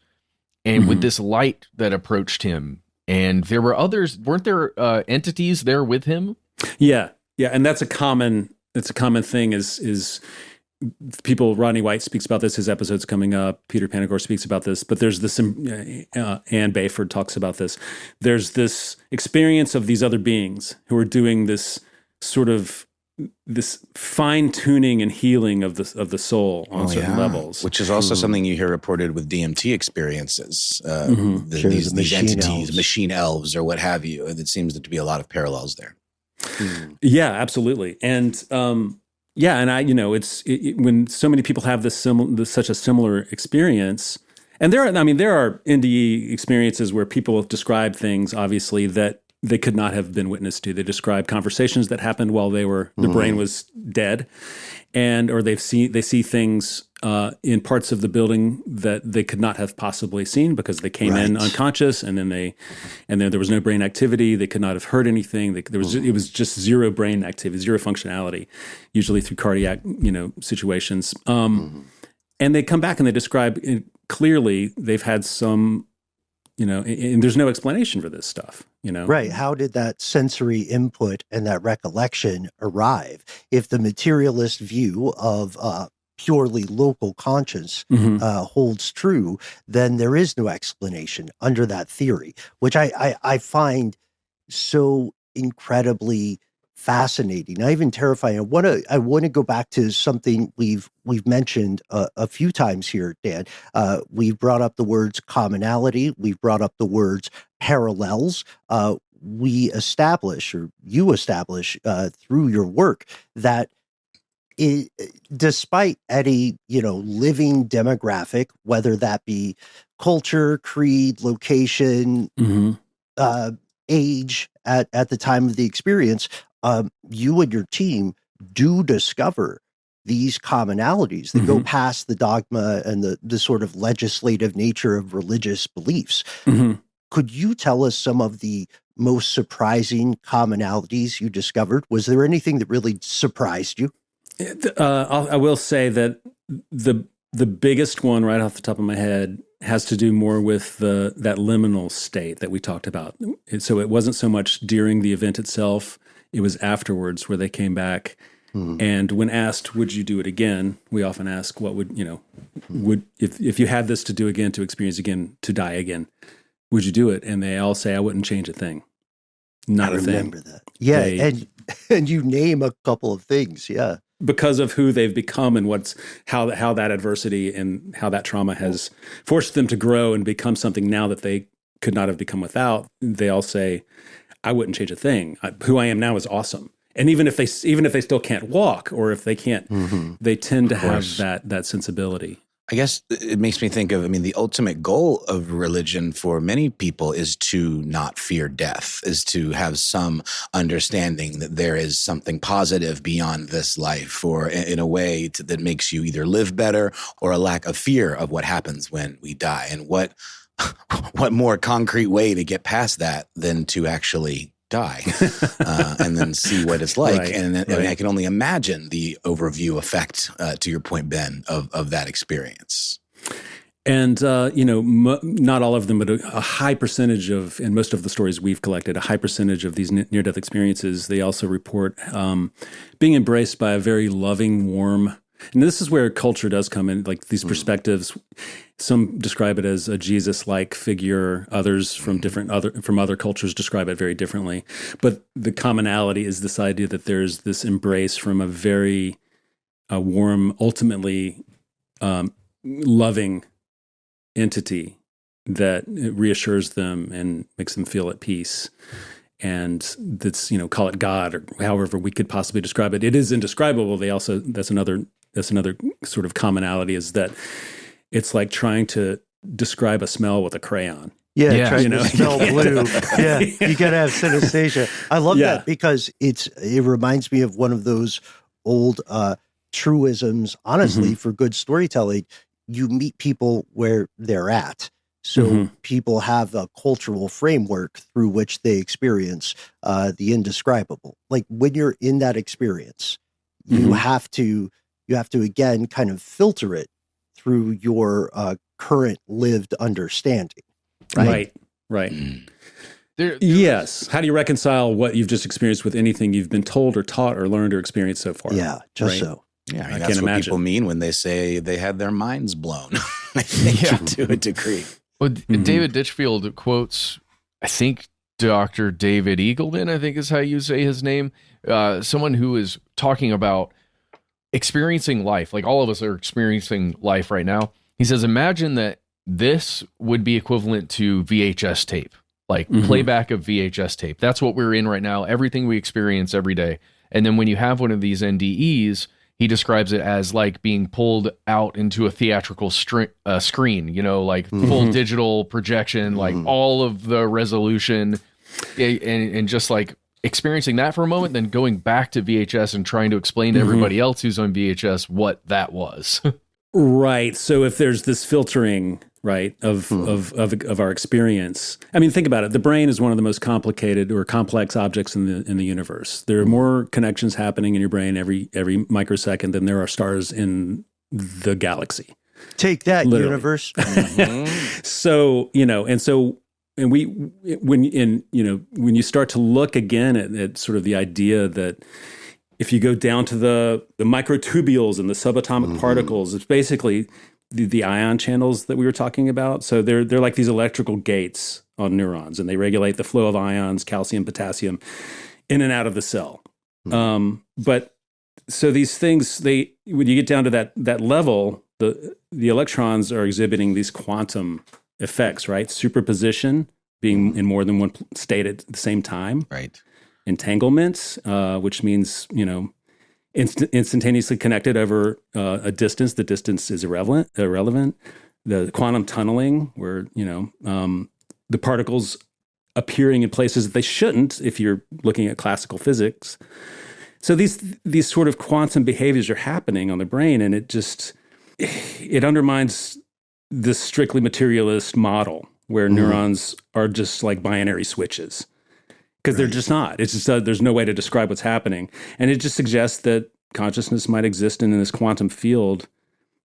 and with this light that approached him. And there were others, weren't there entities there with him? Yeah. And that's a common thing is people, Rodney White speaks about this, his episode's coming up, Peter Panagore speaks about this, but there's this, Ann Bayford talks about this. There's this experience of these other beings who are doing this sort of this fine-tuning and healing of the soul on certain levels, which is also something you hear reported with DMT experiences. These entities, machine elves, or what have you. It seems to be a lot of parallels there. Yeah, absolutely, and when so many people have such a similar experience, and there are NDE experiences where people describe things obviously that they could not have been witness to. They describe conversations that happened while the brain was dead, or they see things in parts of the building that they could not have possibly seen because they came in unconscious, and then there was no brain activity. They could not have heard anything. It was just zero brain activity, zero functionality, usually through cardiac situations. And they come back and they describe clearly they've had some. And there's no explanation for this stuff, Right. How did that sensory input and that recollection arrive? If the materialist view of purely local conscience holds true, then there is no explanation under that theory, which I find so incredibly fascinating, not even terrifying. I want to go back to something we've mentioned a few times here, Dan. We've brought up the words commonality. We've brought up the words parallels. You establish through your work that despite any living demographic, whether that be culture, creed, location, age at the time of the experience, you and your team do discover these commonalities that go past the dogma and the sort of legislative nature of religious beliefs. Could you tell us some of the most surprising commonalities you discovered? Was there anything that really surprised you? I will say that the biggest one right off the top of my head has to do more with that liminal state that we talked about. So it wasn't so much during the event itself, it was afterwards where they came back. And when asked, would you do it again? We often ask, what would if you had this to do again, to experience again, to die again, would you do it? And they all say, I wouldn't change a thing. Not a thing. I remember that. Yeah. And you name a couple of things. Yeah. Because of who they've become and how that adversity and how that trauma has forced them to grow and become something now that they could not have become without. They all say, I wouldn't change a thing. Who I am now is awesome. And even if they still can't walk, or if they can't, they tend to have that sensibility. I guess it makes me think of, the ultimate goal of religion for many people is to not fear death, is to have some understanding that there is something positive beyond this life, or in a way that makes you either live better, or a lack of fear of what happens when we die. And what more concrete way to get past that than to actually die and then see what it's like. Right, and I can only imagine the overview effect, to your point, Ben, of that experience. And, not all of them, but a high percentage in most of the stories we've collected, a high percentage of these near-death experiences, they also report being embraced by a very loving, warm, and this is where culture does come in, like these perspectives. Some describe it as a Jesus-like figure. Others from other cultures describe it very differently. But the commonality is this idea that there's this embrace from a very warm, ultimately loving entity that reassures them and makes them feel at peace. And that's, call it God or however we could possibly describe it. It is indescribable. That's another sort of commonality, is that it's like trying to describe a smell with a crayon. Yeah. Trying to smell blue. Yeah, you got to have synesthesia. I love that because it reminds me of one of those old truisms, honestly, for good storytelling. You meet people where they're at. So people have a cultural framework through which they experience the indescribable. Like when you're in that experience, you have to again kind of filter it through your current lived understanding. Right. Yes. How do you reconcile what you've just experienced with anything you've been told or taught or learned or experienced so far? Yeah, so. Yeah, that's what people mean when they say they had their minds blown. I think to a degree. Well, David Ditchfield quotes, I think, Dr. David Eagleman, I think is how you say his name, someone who is talking about experiencing life, like all of us are experiencing life right now. He says, imagine that this would be equivalent to VHS tape, like playback of VHS tape. That's what we're in right now, everything we experience every day. And then when you have one of these NDEs, he describes it as like being pulled out into a theatrical screen, like full digital projection, like all of the resolution Yeah, and just like experiencing that for a moment, then going back to VHS and trying to explain to everybody else who's on VHS what that was. Right. So if there's this filtering, right, of our experience, I mean, think about it. The brain is one of the most complicated or complex objects in the universe. There are more connections happening in your brain every microsecond than there are stars in the galaxy. Take that, Literally. universe. So, when you start to look again at sort of the idea that if you go down to the microtubules and the subatomic particles, it's basically the ion channels that we were talking about. So they're like these electrical gates on neurons, and they regulate the flow of ions, calcium, potassium, in and out of the cell. But so these things, when you get down to that level, the electrons are exhibiting these quantum effects, right? Superposition, being in more than one state at the same time. Right. Entanglement, which means, instantaneously connected over a distance. The distance is irrelevant. The quantum tunneling, where, the particles appearing in places that they shouldn't if you're looking at classical physics. So these sort of quantum behaviors are happening on the brain, and it undermines this strictly materialist model where neurons are just like binary switches. Because they're just not. It's just there's no way to describe what's happening. And it just suggests that consciousness might exist in this quantum field,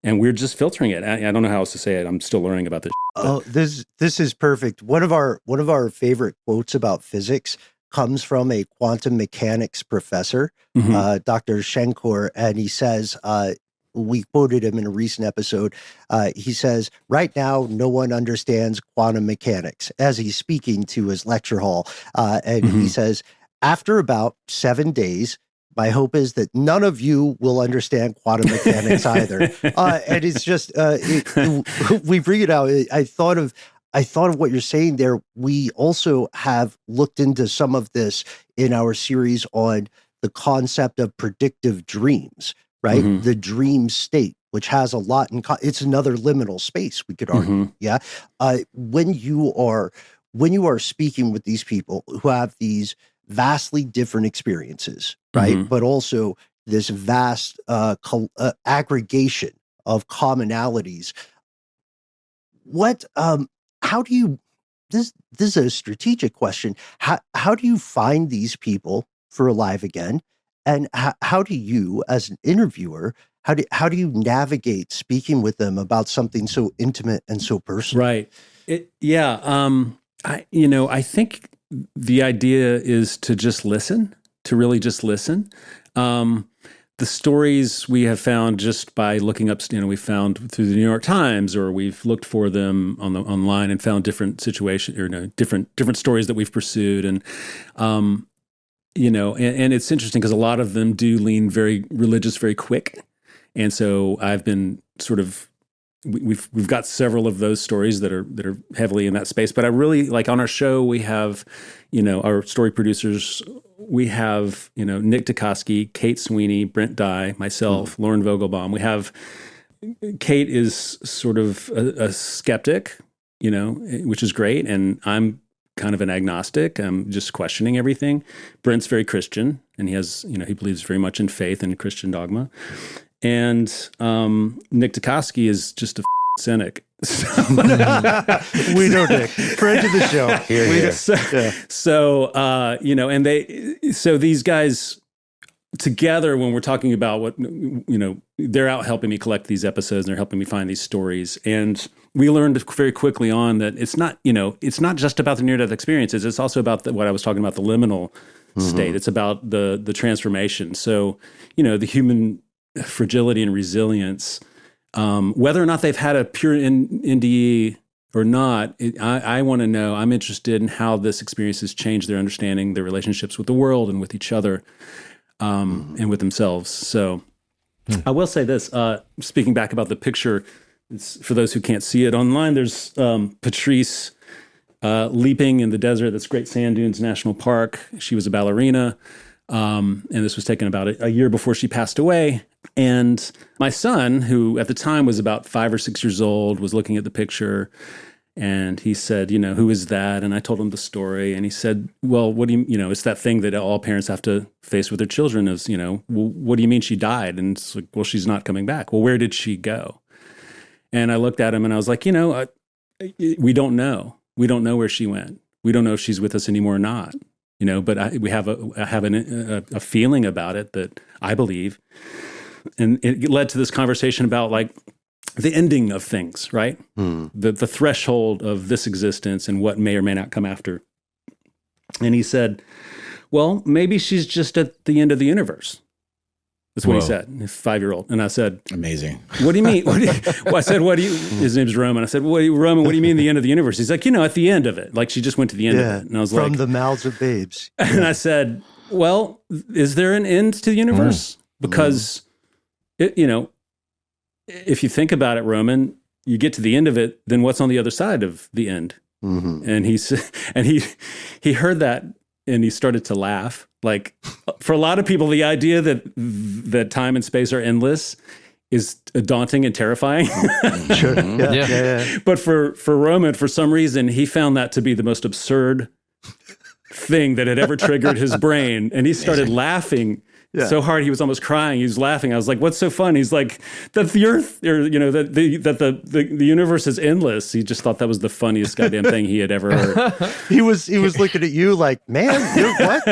and we're just filtering it. I don't know how else to say it. I'm still learning about this. Oh, this is perfect. One of our favorite quotes about physics comes from a quantum mechanics professor, Dr. Shenkor, and he says, we quoted him in a recent episode. He says, right now, no one understands quantum mechanics, as he's speaking to his lecture hall. And he says, after about 7 days, my hope is that none of you will understand quantum mechanics either. And it's just, we bring it out. I thought of what you're saying there. We also have looked into some of this in our series on the concept of predictive dreams. Right? The dream state, which has a lot it's another liminal space, we could argue. Yeah. When you are speaking with these people who have these vastly different experiences, right? But also this vast aggregation of commonalities. How do you, this is a strategic question. How do you find these people for Alive Again? And how do you, as an interviewer, how do you navigate speaking with them about something so intimate and so personal? Right. I think the idea is to just listen, to really just listen. The stories we have found just by looking up, we found through the New York Times, or we've looked for them online and found different situations, or different stories that we've pursued, and and it's interesting because a lot of them do lean very religious, very quick. And so I've been sort of, we've got several of those stories that are heavily in that space. But I really, like on our show, we have, our story producers, we have, Nick Dukowski, Kate Sweeney, Brent Dye, myself, Lauren Vogelbaum. We have, Kate is sort of a skeptic, which is great. And I'm kind of an agnostic. I'm just questioning everything. Brent's very Christian, and he has, he believes very much in faith and Christian dogma. And Nick Dukowski is just a cynic. We know Nick, friend of the show. So these guys together, when we're talking about what, they're out helping me collect these episodes, and they're helping me find these stories. And we learned very quickly on that it's not just about the near-death experiences. It's also about what I was talking about, the liminal state. It's about the transformation. So, the human fragility and resilience, whether or not they've had a pure NDE or not, I want to know. I'm interested in how this experience has changed their understanding, their relationships with the world and with each other, and with themselves. So I will say this, speaking back about the picture, for those who can't see it online, there's Patrice leaping in the desert. That's Great Sand Dunes National Park. She was a ballerina, and this was taken about a year before she passed away. And my son, who at the time was about 5 or 6 years old, was looking at the picture, And he said, who is that? And I told him the story. And he said, well, what do you, it's that thing that all parents have to face with their children is, well, what do you mean she died? And it's like, well, she's not coming back. Well, where did she go? And I looked at him and I was like, we don't know. We don't know where she went. We don't know if she's with us anymore or not. But I have a feeling about it that I believe. And it led to this conversation about like the ending of things, right? The threshold of this existence and what may or may not come after. And he said, well, maybe she's just at the end of the universe. That's what he said, a 5-year-old. And I said, amazing. What do you mean? I said, his name's Roman. I said, Roman, what do you mean the end of the universe? He's like, at the end of it. Like she just went to the end of it. And I was from the mouths of babes. And I said, well, is there an end to the universe? Because, if you think about it, Roman, you get to the end of it, then what's on the other side of the end? And he heard that and he started to laugh. Like for a lot of people, the idea that time and space are endless is daunting and terrifying. Sure. Yeah. But for Roman, for some reason, he found that to be the most absurd thing that had ever triggered his brain. And he started laughing so hard he was almost crying. He was laughing. I was like, what's so fun? He's like, that the earth, or that the universe is endless. He just thought that was the funniest goddamn thing he had ever heard. He was looking at you like, man, you're what?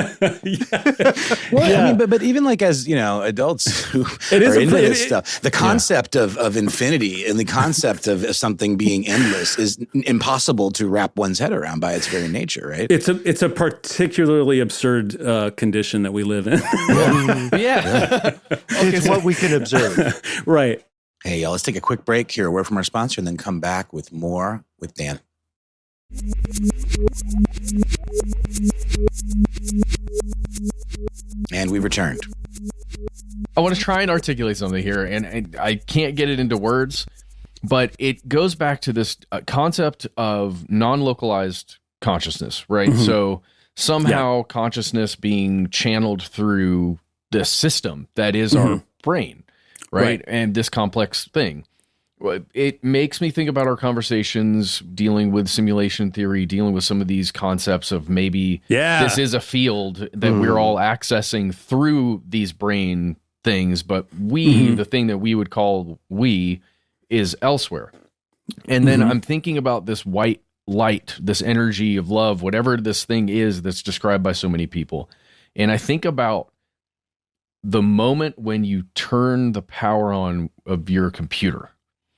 Well, I mean, but even like as adults who are into this stuff, the concept of infinity and the concept of something being endless is impossible to wrap one's head around by its very nature, right? It's a particularly absurd condition that we live in. It's what we can observe. Right. Hey, y'all, let's take a quick break, hear a word from our sponsor, and then come back with more with Dan. And we've returned. I want to try and articulate something here, and I can't get it into words, but it goes back to this concept of non-localized consciousness, right? So somehow consciousness being channeled through the system that is our brain, right? And this complex thing. It makes me think about our conversations dealing with simulation theory, dealing with some of these concepts of maybe this is a field that we're all accessing through these brain things, but the thing that we would call we, is elsewhere. And then I'm thinking about this white light, this energy of love, whatever this thing is that's described by so many people. And I think about the moment when you turn the power on of your computer,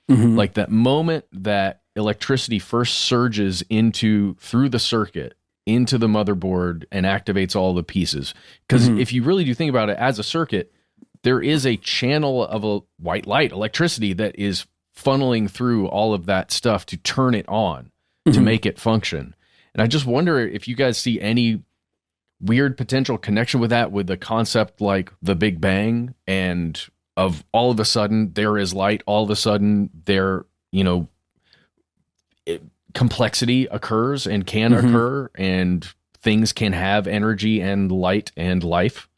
like that moment that electricity first surges through the circuit into the motherboard and activates all the pieces. Because if you really do think about it as a circuit, there is a channel of a white light, electricity, that is funneling through all of that stuff to turn it on, to make it function. And I just wonder if you guys see any weird potential connection with that, with a concept like the Big Bang, and of all of a sudden there is light, all of a sudden there, complexity occurs and can occur, and things can have energy and light and life.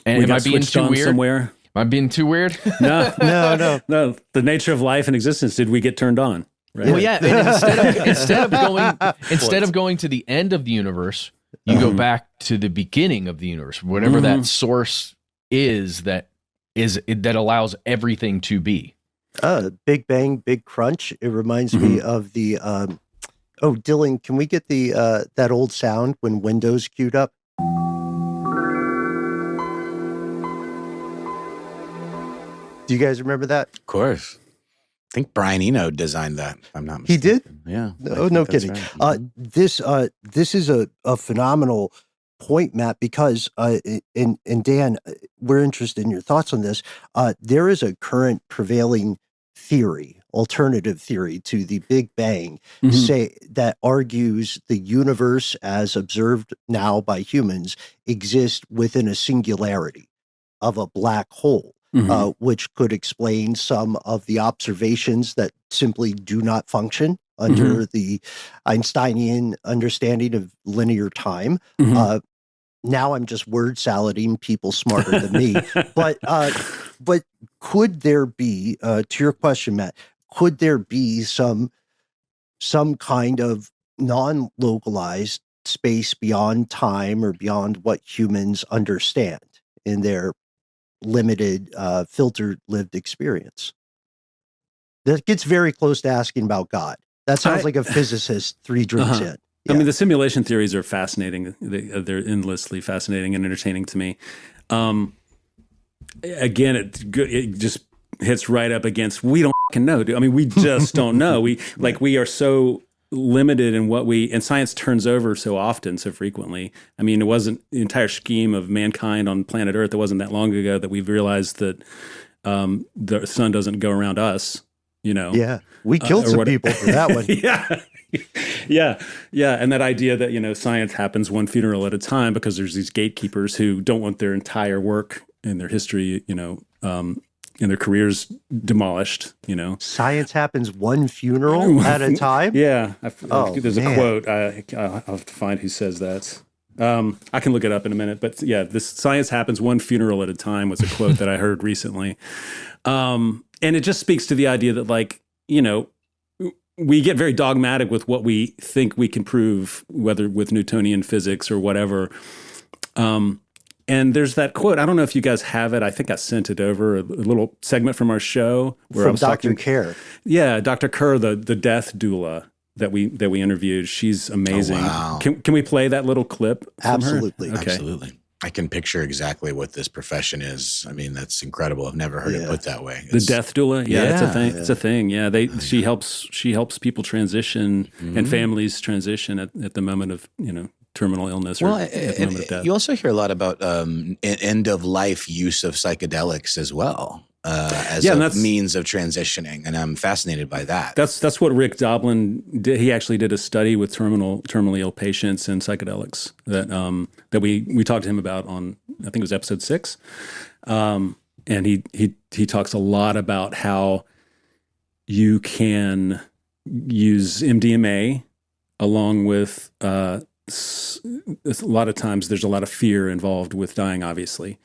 And am I being too weird? Somewhere? Am I being too weird? No. The nature of life and existence. Did we get turned on? Right? Well, yeah. And instead of going to the end of the universe, you go back to the beginning of the universe, whatever that source is that allows everything to be. Big Bang, Big Crunch. It reminds me of the. Dylan, can we get the that old sound when Windows queued up? Do you guys remember that? Of course. I think Brian Eno designed that, if I'm not mistaken. He did? Yeah. No kidding. Right. This is a phenomenal point, Matt, because and Dan, we're interested in your thoughts on this. There is a current prevailing theory, alternative theory to the Big Bang, that argues the universe as observed now by humans exists within a singularity of a black hole. Which could explain some of the observations that simply do not function under the Einsteinian understanding of linear time. Now I'm just word salading people smarter than me. But could there be, to your question, Matt, could there be some some kind of non-localized space beyond time or beyond what humans understand in their limited, filtered lived experience. That gets very close to asking about God. That sounds like a physicist 3 drinks in. Yeah. I mean, the simulation theories are fascinating. They're endlessly fascinating and entertaining to me. Again, it just hits right up against, we don't know. I mean, we just don't know. We are so limited in what and science turns over so often, so frequently. I mean, it wasn't the entire scheme of mankind on planet Earth. It wasn't that long ago that we've realized that the sun doesn't go around us, Yeah. We killed some people for that one. Yeah. And that idea that, science happens one funeral at a time because there's these gatekeepers who don't want their entire work and their history, and their careers demolished, Science happens one funeral at a time? Yeah. There's a quote. I'll have to find who says that. I can look it up in a minute. But yeah, this science happens one funeral at a time was a quote that I heard recently. And it just speaks to the idea that, we get very dogmatic with what we think we can prove, whether with Newtonian physics or whatever. And there's that quote. I don't know if you guys have it. I think I sent it over, a little segment from our show. From Dr. Kerr. Yeah, Dr. Kerr, the death doula that we interviewed. She's amazing. Oh, wow. Can we play that little clip from Absolutely. her? Okay. Absolutely. I can picture exactly what this profession is. I mean, that's incredible. I've never heard it put that way. The death doula? Yeah, it's a thing. Yeah. It's a thing. Yeah, she helps people transition and families transition at the moment of, terminal illness or at the moment of death. You also hear a lot about end-of-life use of psychedelics as well as a means of transitioning, and I'm fascinated by that. That's what Rick Doblin did. He actually did a study with terminally ill patients and psychedelics that we talked to him about on, I think it was episode 6, and he talks a lot about how you can use MDMA along with a lot of times there's a lot of fear involved with dying, obviously.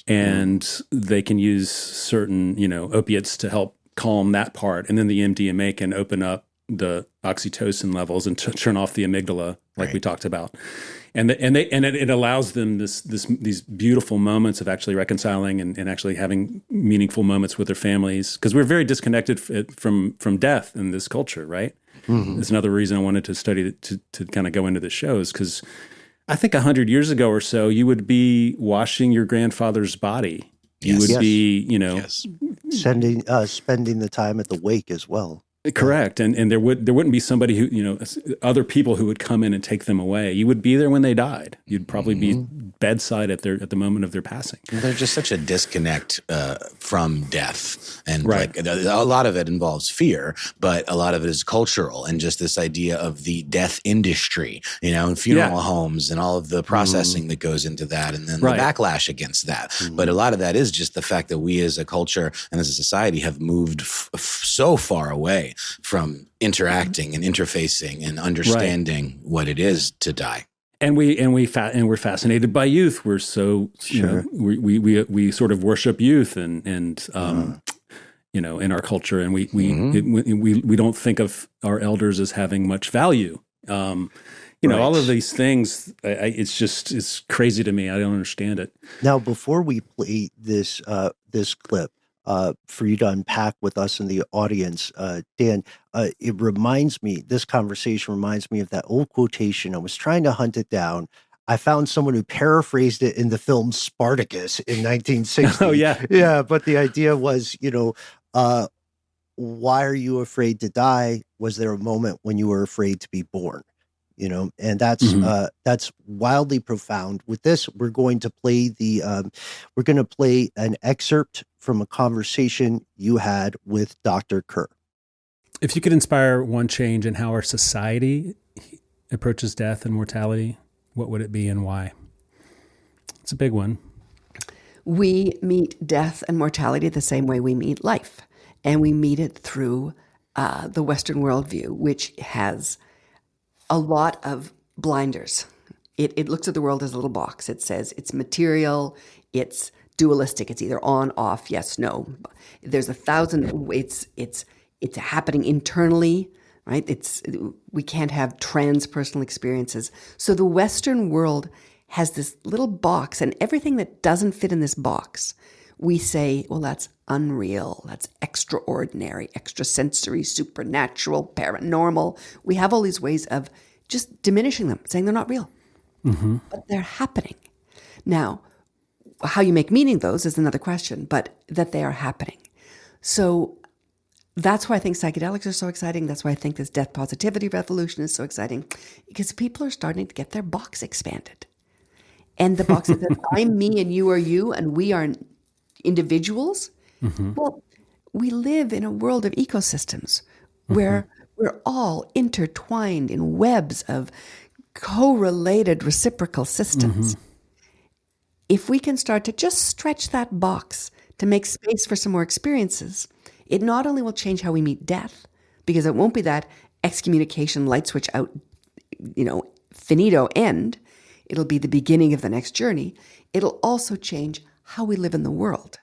And they can use certain, opiates to help calm that part. And then the MDMA can open up the oxytocin levels and turn off the amygdala, like we talked about. And it allows them these beautiful moments of actually reconciling and actually having meaningful moments with their families. Because we're very disconnected from death in this culture, right? Mm-hmm. That's another reason I wanted to study to kind of go into the shows, because I think 100 years ago or so, you would be washing your grandfather's body. You would be, spending the time at the wake as well. Correct, and there wouldn't be somebody who other people who would come in and take them away. You would be there when they died. You'd probably be bedside at the moment of their passing. There's just such a disconnect from death, and a lot of it involves fear, but a lot of it is cultural and just this idea of the death industry, and funeral homes and all of the processing that goes into that, and then the backlash against that. But a lot of that is just the fact that we as a culture and as a society have moved so far away from interacting and interfacing and understanding what it is to die. And we're fascinated by youth. We're so we sort of worship youth and in our culture, and we don't think of our elders as having much value. All of these things. It's crazy to me. I don't understand it. Now, before we play this clip, for you to unpack with us in the audience, Dan, this conversation reminds me of that old quotation. I was trying to hunt it down. I found someone who paraphrased it in the film Spartacus in 1960. Oh, yeah. Yeah, but the idea was, why are you afraid to die? Was there a moment when you were afraid to be born? And that's wildly profound. With this, we're going to play an excerpt from a conversation you had with Dr. Kerr. If you could inspire one change in how our society approaches death and mortality, what would it be and why? It's a big one. We meet death and mortality the same way we meet life, and we meet it through the Western worldview, which has a lot of blinders. It looks at the world as a little box. It says it's material, it's dualistic, it's either on, off, yes, no. There's 1,000, it's happening internally. right? We can't have transpersonal experiences. So the Western world has this little box, and everything that doesn't fit in this box, we say, well, that's unreal, that's extraordinary, extrasensory, supernatural, paranormal. We have all these ways of just diminishing them, saying they're not real. Mm-hmm. But they're happening. Now, how you make meaning of those is another question, but that they are happening. So that's why I think psychedelics are so exciting. That's why I think this death positivity revolution is so exciting, because people are starting to get their box expanded. And the box that says, I'm me and you are you, and we are individuals. Mm-hmm. Well, we live in a world of ecosystems where we're all intertwined in webs of correlated reciprocal systems. Mm-hmm. If we can start to just stretch that box to make space for some more experiences, it not only will change how we meet death, because it won't be that excommunication, light switch out, finito end. It'll be the beginning of the next journey. It'll also change how we live in the world.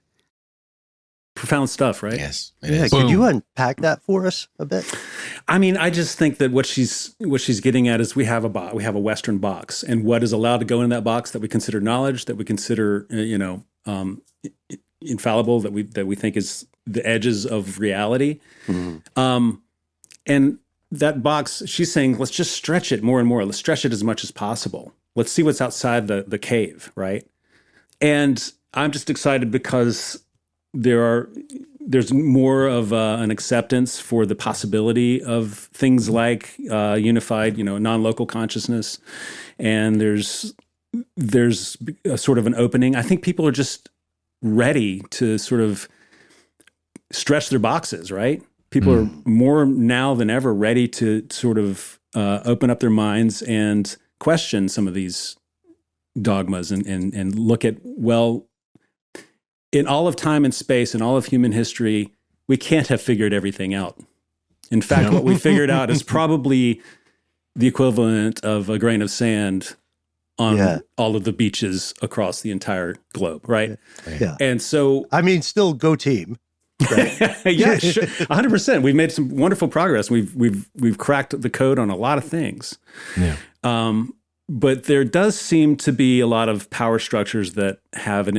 Profound stuff, right? Yes. Yeah. Could you unpack that for us a bit? I mean, I just think that what she's getting at is we have a Western box, and what is allowed to go in that box that we consider knowledge, that we consider, infallible, that we think is the edges of reality. Mm-hmm. And that box, she's saying, let's just stretch it more and more. Let's stretch it as much as possible. Let's see what's outside the cave, right? And I'm just excited because there's more of an acceptance for the possibility of things like unified, non-local consciousness, and there's a sort of an opening. I think people are just ready to sort of stretch their boxes, right? People are more now than ever ready to sort of open up their minds and question some of these dogmas and look at, well, in all of time and space and all of human history, we can't have figured everything out. In fact, what we figured out is probably the equivalent of a grain of sand on all of the beaches across the entire globe, right? Yeah. And so, I mean, still go team. Right? Yeah, sure, 100%. We've made some wonderful progress. We've cracked the code on a lot of things. Yeah. But there does seem to be a lot of power structures that have a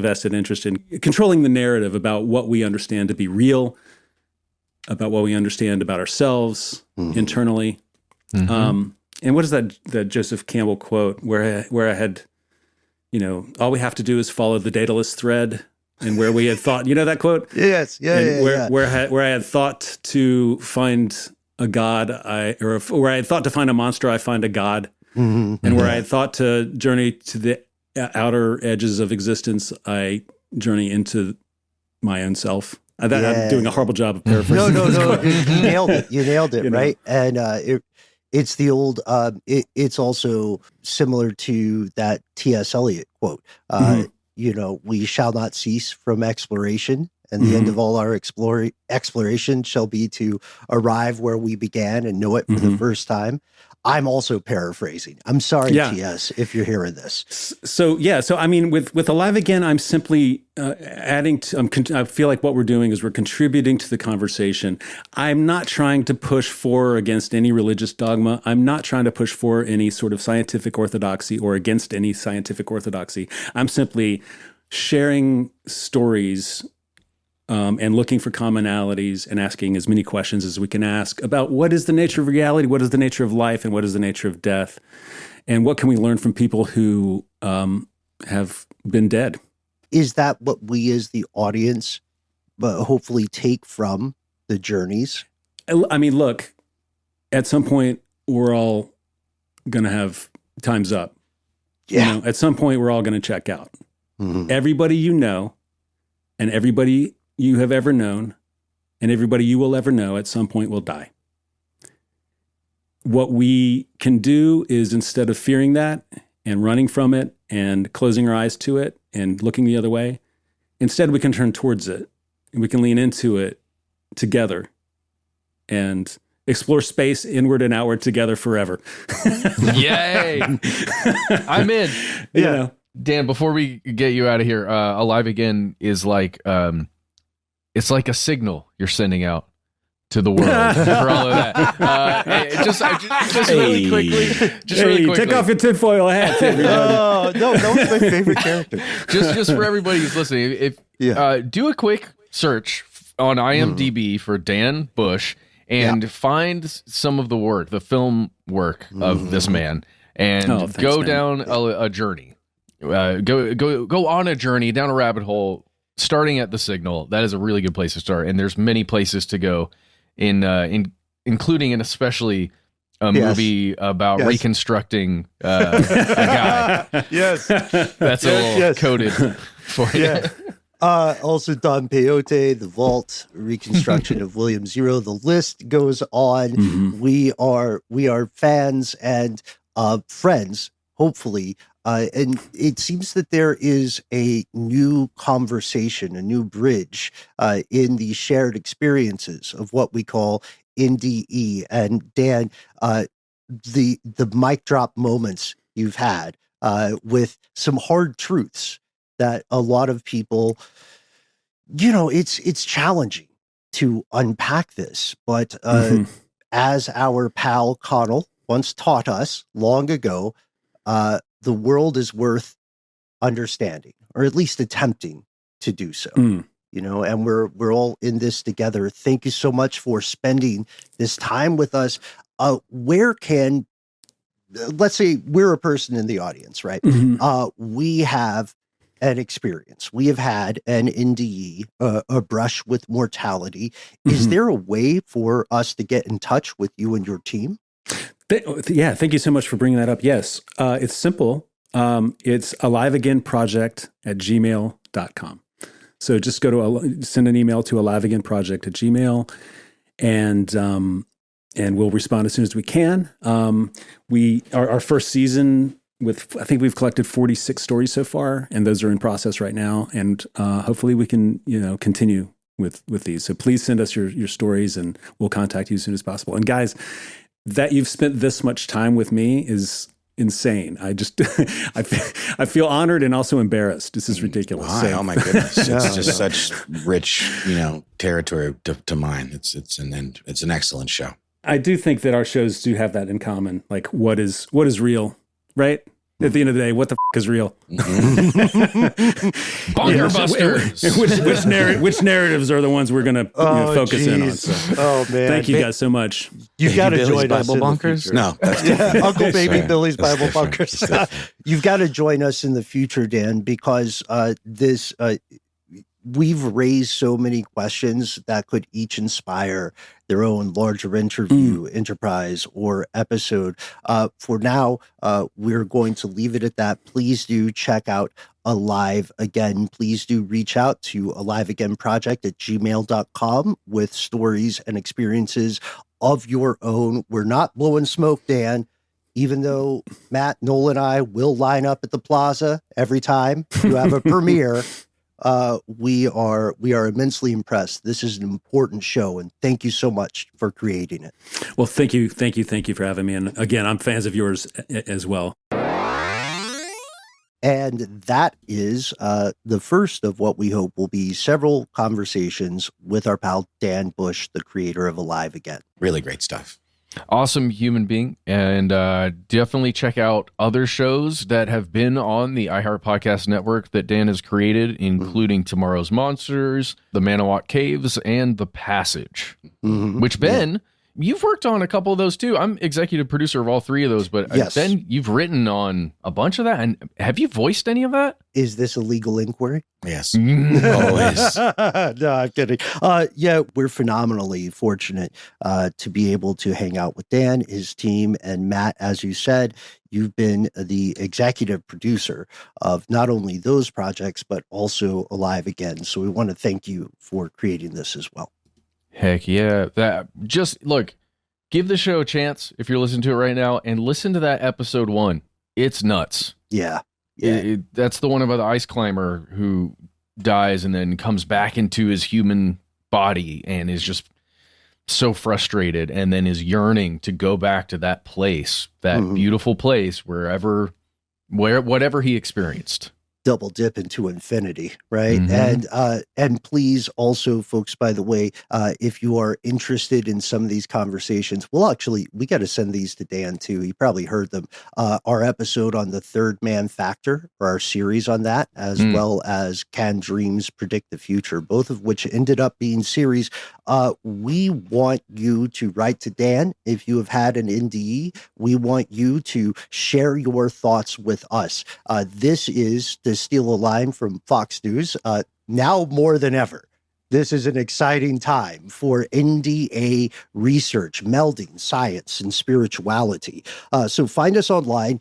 vested interest in controlling the narrative about what we understand to be real, about what we understand about ourselves internally. Mm-hmm. And what is that Joseph Campbell quote where I had, all we have to do is follow the dataless thread, and where we had thought, that quote? Yes, where I had thought to find a god, where I had thought to find a monster, I find a god. Mm-hmm. And where I had thought to journey to the outer edges of existence, I journey into my own self. I'm doing a horrible job of paraphrasing. No. You nailed it, right? And it's the old. It's also similar to that T.S. Eliot quote. We shall not cease from exploration, and the end of all our exploration shall be to arrive where we began and know it for the first time. I'm also paraphrasing. I'm sorry, T.S., if you're hearing this. So I mean, with Alive Again, I'm simply adding to, I feel like what we're doing is we're contributing to the conversation. I'm not trying to push for or against any religious dogma. I'm not trying to push for any sort of scientific orthodoxy or against any scientific orthodoxy. I'm simply sharing stories and looking for commonalities and asking as many questions as we can ask about what is the nature of reality, what is the nature of life, and what is the nature of death, and what can we learn from people who have been dead. Is that what we as the audience hopefully take from the journeys? I mean, look, at some point, we're all going to have time's up. Yeah. At some point, we're all going to check out. Mm-hmm. Everybody you know and everybody you have ever known and everybody you will ever know at some point will die. What we can do is, instead of fearing that and running from it and closing our eyes to it and looking the other way, instead we can turn towards it and we can lean into it together and explore space inward and outward together forever. Yay! I'm in. Yeah. Dan, before we get you out of here, Alive Again is like, it's like a signal you're sending out to the world for all of that. Just really quickly. Take off your tinfoil hat. Oh, no, that was my favorite character. Just for everybody who's listening, do a quick search on IMDb for Dan Bush and find some of the work, the film work of this man, and go down a journey. Go on a journey down a rabbit hole, starting at the Signal. That is a really good place to start, and there's many places to go, including and especially a movie about reconstructing a guy. Yes, that's a little coded for you. Also Don Peyote, The Vault, reconstruction of William Zero. The list goes on. We are fans and friends, hopefully. And it seems that there is a new conversation, a new bridge in the shared experiences of what we call NDE. And Dan, the mic drop moments you've had with some hard truths that a lot of people, it's challenging to unpack this. But as our pal Connell once taught us long ago, the world is worth understanding, or at least attempting to do so. And we're all in this together. Thank you so much for spending this time with us. Let's say we're a person in the audience, right? We have an experience. We have had an NDE, a brush with mortality. Is there a way for us to get in touch with you and your team? Thank you so much for bringing that up. Yes, it's simple. It's aliveagainproject@gmail.com. So just send an email to aliveagainproject@gmail, and we'll respond as soon as we can. Our first season I think we've collected 46 stories so far, and those are in process right now. And hopefully we can, continue with these. So please send us your stories, and we'll contact you as soon as possible. And guys, that you've spent this much time with me is insane. I feel honored and also embarrassed. This is ridiculous. Why? Oh my goodness. It's just such rich, territory to mine. It's an excellent show. I do think that our shows do have that in common. Like what is real, right? At the end of the day, what the is real? Bunker busters. Which narratives are the ones we're going to focus in on? So. Oh man! Thank you guys so much. You've got to join us. Bible bunkers? No, Uncle Baby Billy's Bible bunkers. You've got to join us in the future, Dan, because we've raised so many questions that could each inspire their own larger interview, enterprise, or episode. For now, we're going to leave it at that. Please do check out Alive Again. Please do reach out to aliveagainproject@gmail.com with stories and experiences of your own. We're not blowing smoke, Dan. Even though Matt, Noel, and I will line up at the plaza every time you have a premiere, we are immensely impressed. This is an important show, and thank you so much for creating it. Well, thank you for having me. And again, I'm fans of yours as well. And that is the first of what we hope will be several conversations with our pal Dan Bush, the creator of Alive Again. Really great stuff. Awesome human being. And definitely check out other shows that have been on the iHeart Podcast Network that Dan has created, including Tomorrow's Monsters, The Manawak Caves, and The Passage, which Ben, you've worked on a couple of those too. I'm executive producer of all three of those, but Ben, you've written on a bunch of that. And have you voiced any of that? Is this a legal inquiry? Yes. Always. No, I'm kidding. We're phenomenally fortunate to be able to hang out with Dan, his team, and Matt. As you said, you've been the executive producer of not only those projects, but also Alive Again. So we want to thank you for creating this as well. Heck yeah. Give the show a chance if you're listening to it right now, and listen to that episode 1. It's nuts. Yeah. That's the one about the ice climber who dies and then comes back into his human body and is just so frustrated, and then is yearning to go back to that place, that beautiful place, whatever he experienced. double dip into infinity, right? And please also, folks, by the way, if you are interested in some of these conversations, we got to send these to Dan too. He probably heard them. Our episode on the third man factor, or our series on that, as well as Can Dreams Predict the Future, both of which ended up being series. We want you to write to Dan if you have had an NDE. We want you to share your thoughts with us. This is, to steal a line from Fox News, now more than ever. This is an exciting time for NDA research, melding science and spirituality. So find us online,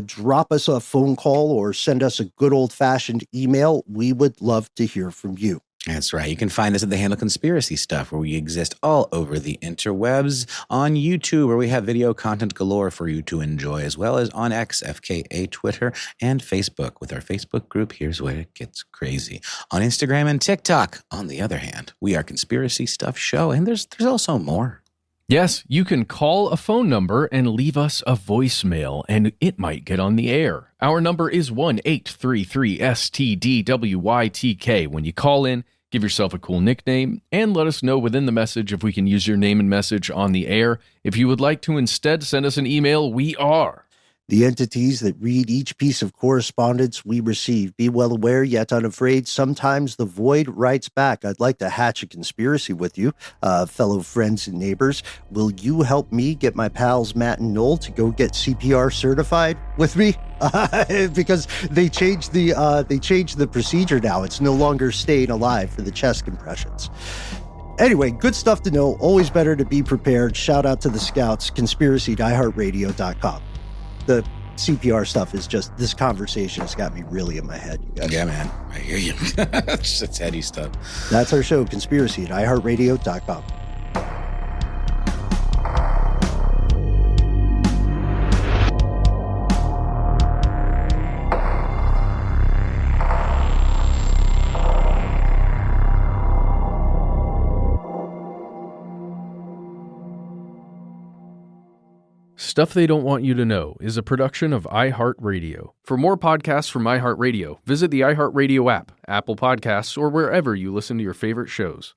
drop us a phone call, or send us a good old-fashioned email. We would love to hear from you. That's right. You can find us at the handle Conspiracy Stuff, where we exist all over the interwebs, on YouTube, where we have video content galore for you to enjoy, as well as on X, FKA, Twitter, and Facebook with our Facebook group, Here's Where It Gets Crazy. On Instagram and TikTok, on the other hand, we are Conspiracy Stuff Show, and there's also more. Yes, you can call a phone number and leave us a voicemail, and it might get on the air. Our number is 1-833-STDWYTK. When you call in, give yourself a cool nickname, and let us know within the message if we can use your name and message on the air. If you would like to instead send us an email, we are the entities that read each piece of correspondence we receive. Be well aware, yet unafraid. Sometimes the void writes back. I'd like to hatch a conspiracy with you, fellow friends and neighbors. Will you help me get my pals Matt and Noel to go get CPR certified with me? Because they changed the procedure now. It's no longer staying alive for the chest compressions. Anyway, good stuff to know. Always better to be prepared. Shout out to the scouts. Conspiracy@iHeartRadio.com. The CPR stuff is just, this conversation has got me really in my head, you guys. Yeah, man. I hear you. It's heady stuff. That's our show, Conspiracy@iHeartRadio.com. Stuff They Don't Want You to Know is a production of iHeartRadio. For more podcasts from iHeartRadio, visit the iHeartRadio app, Apple Podcasts, or wherever you listen to your favorite shows.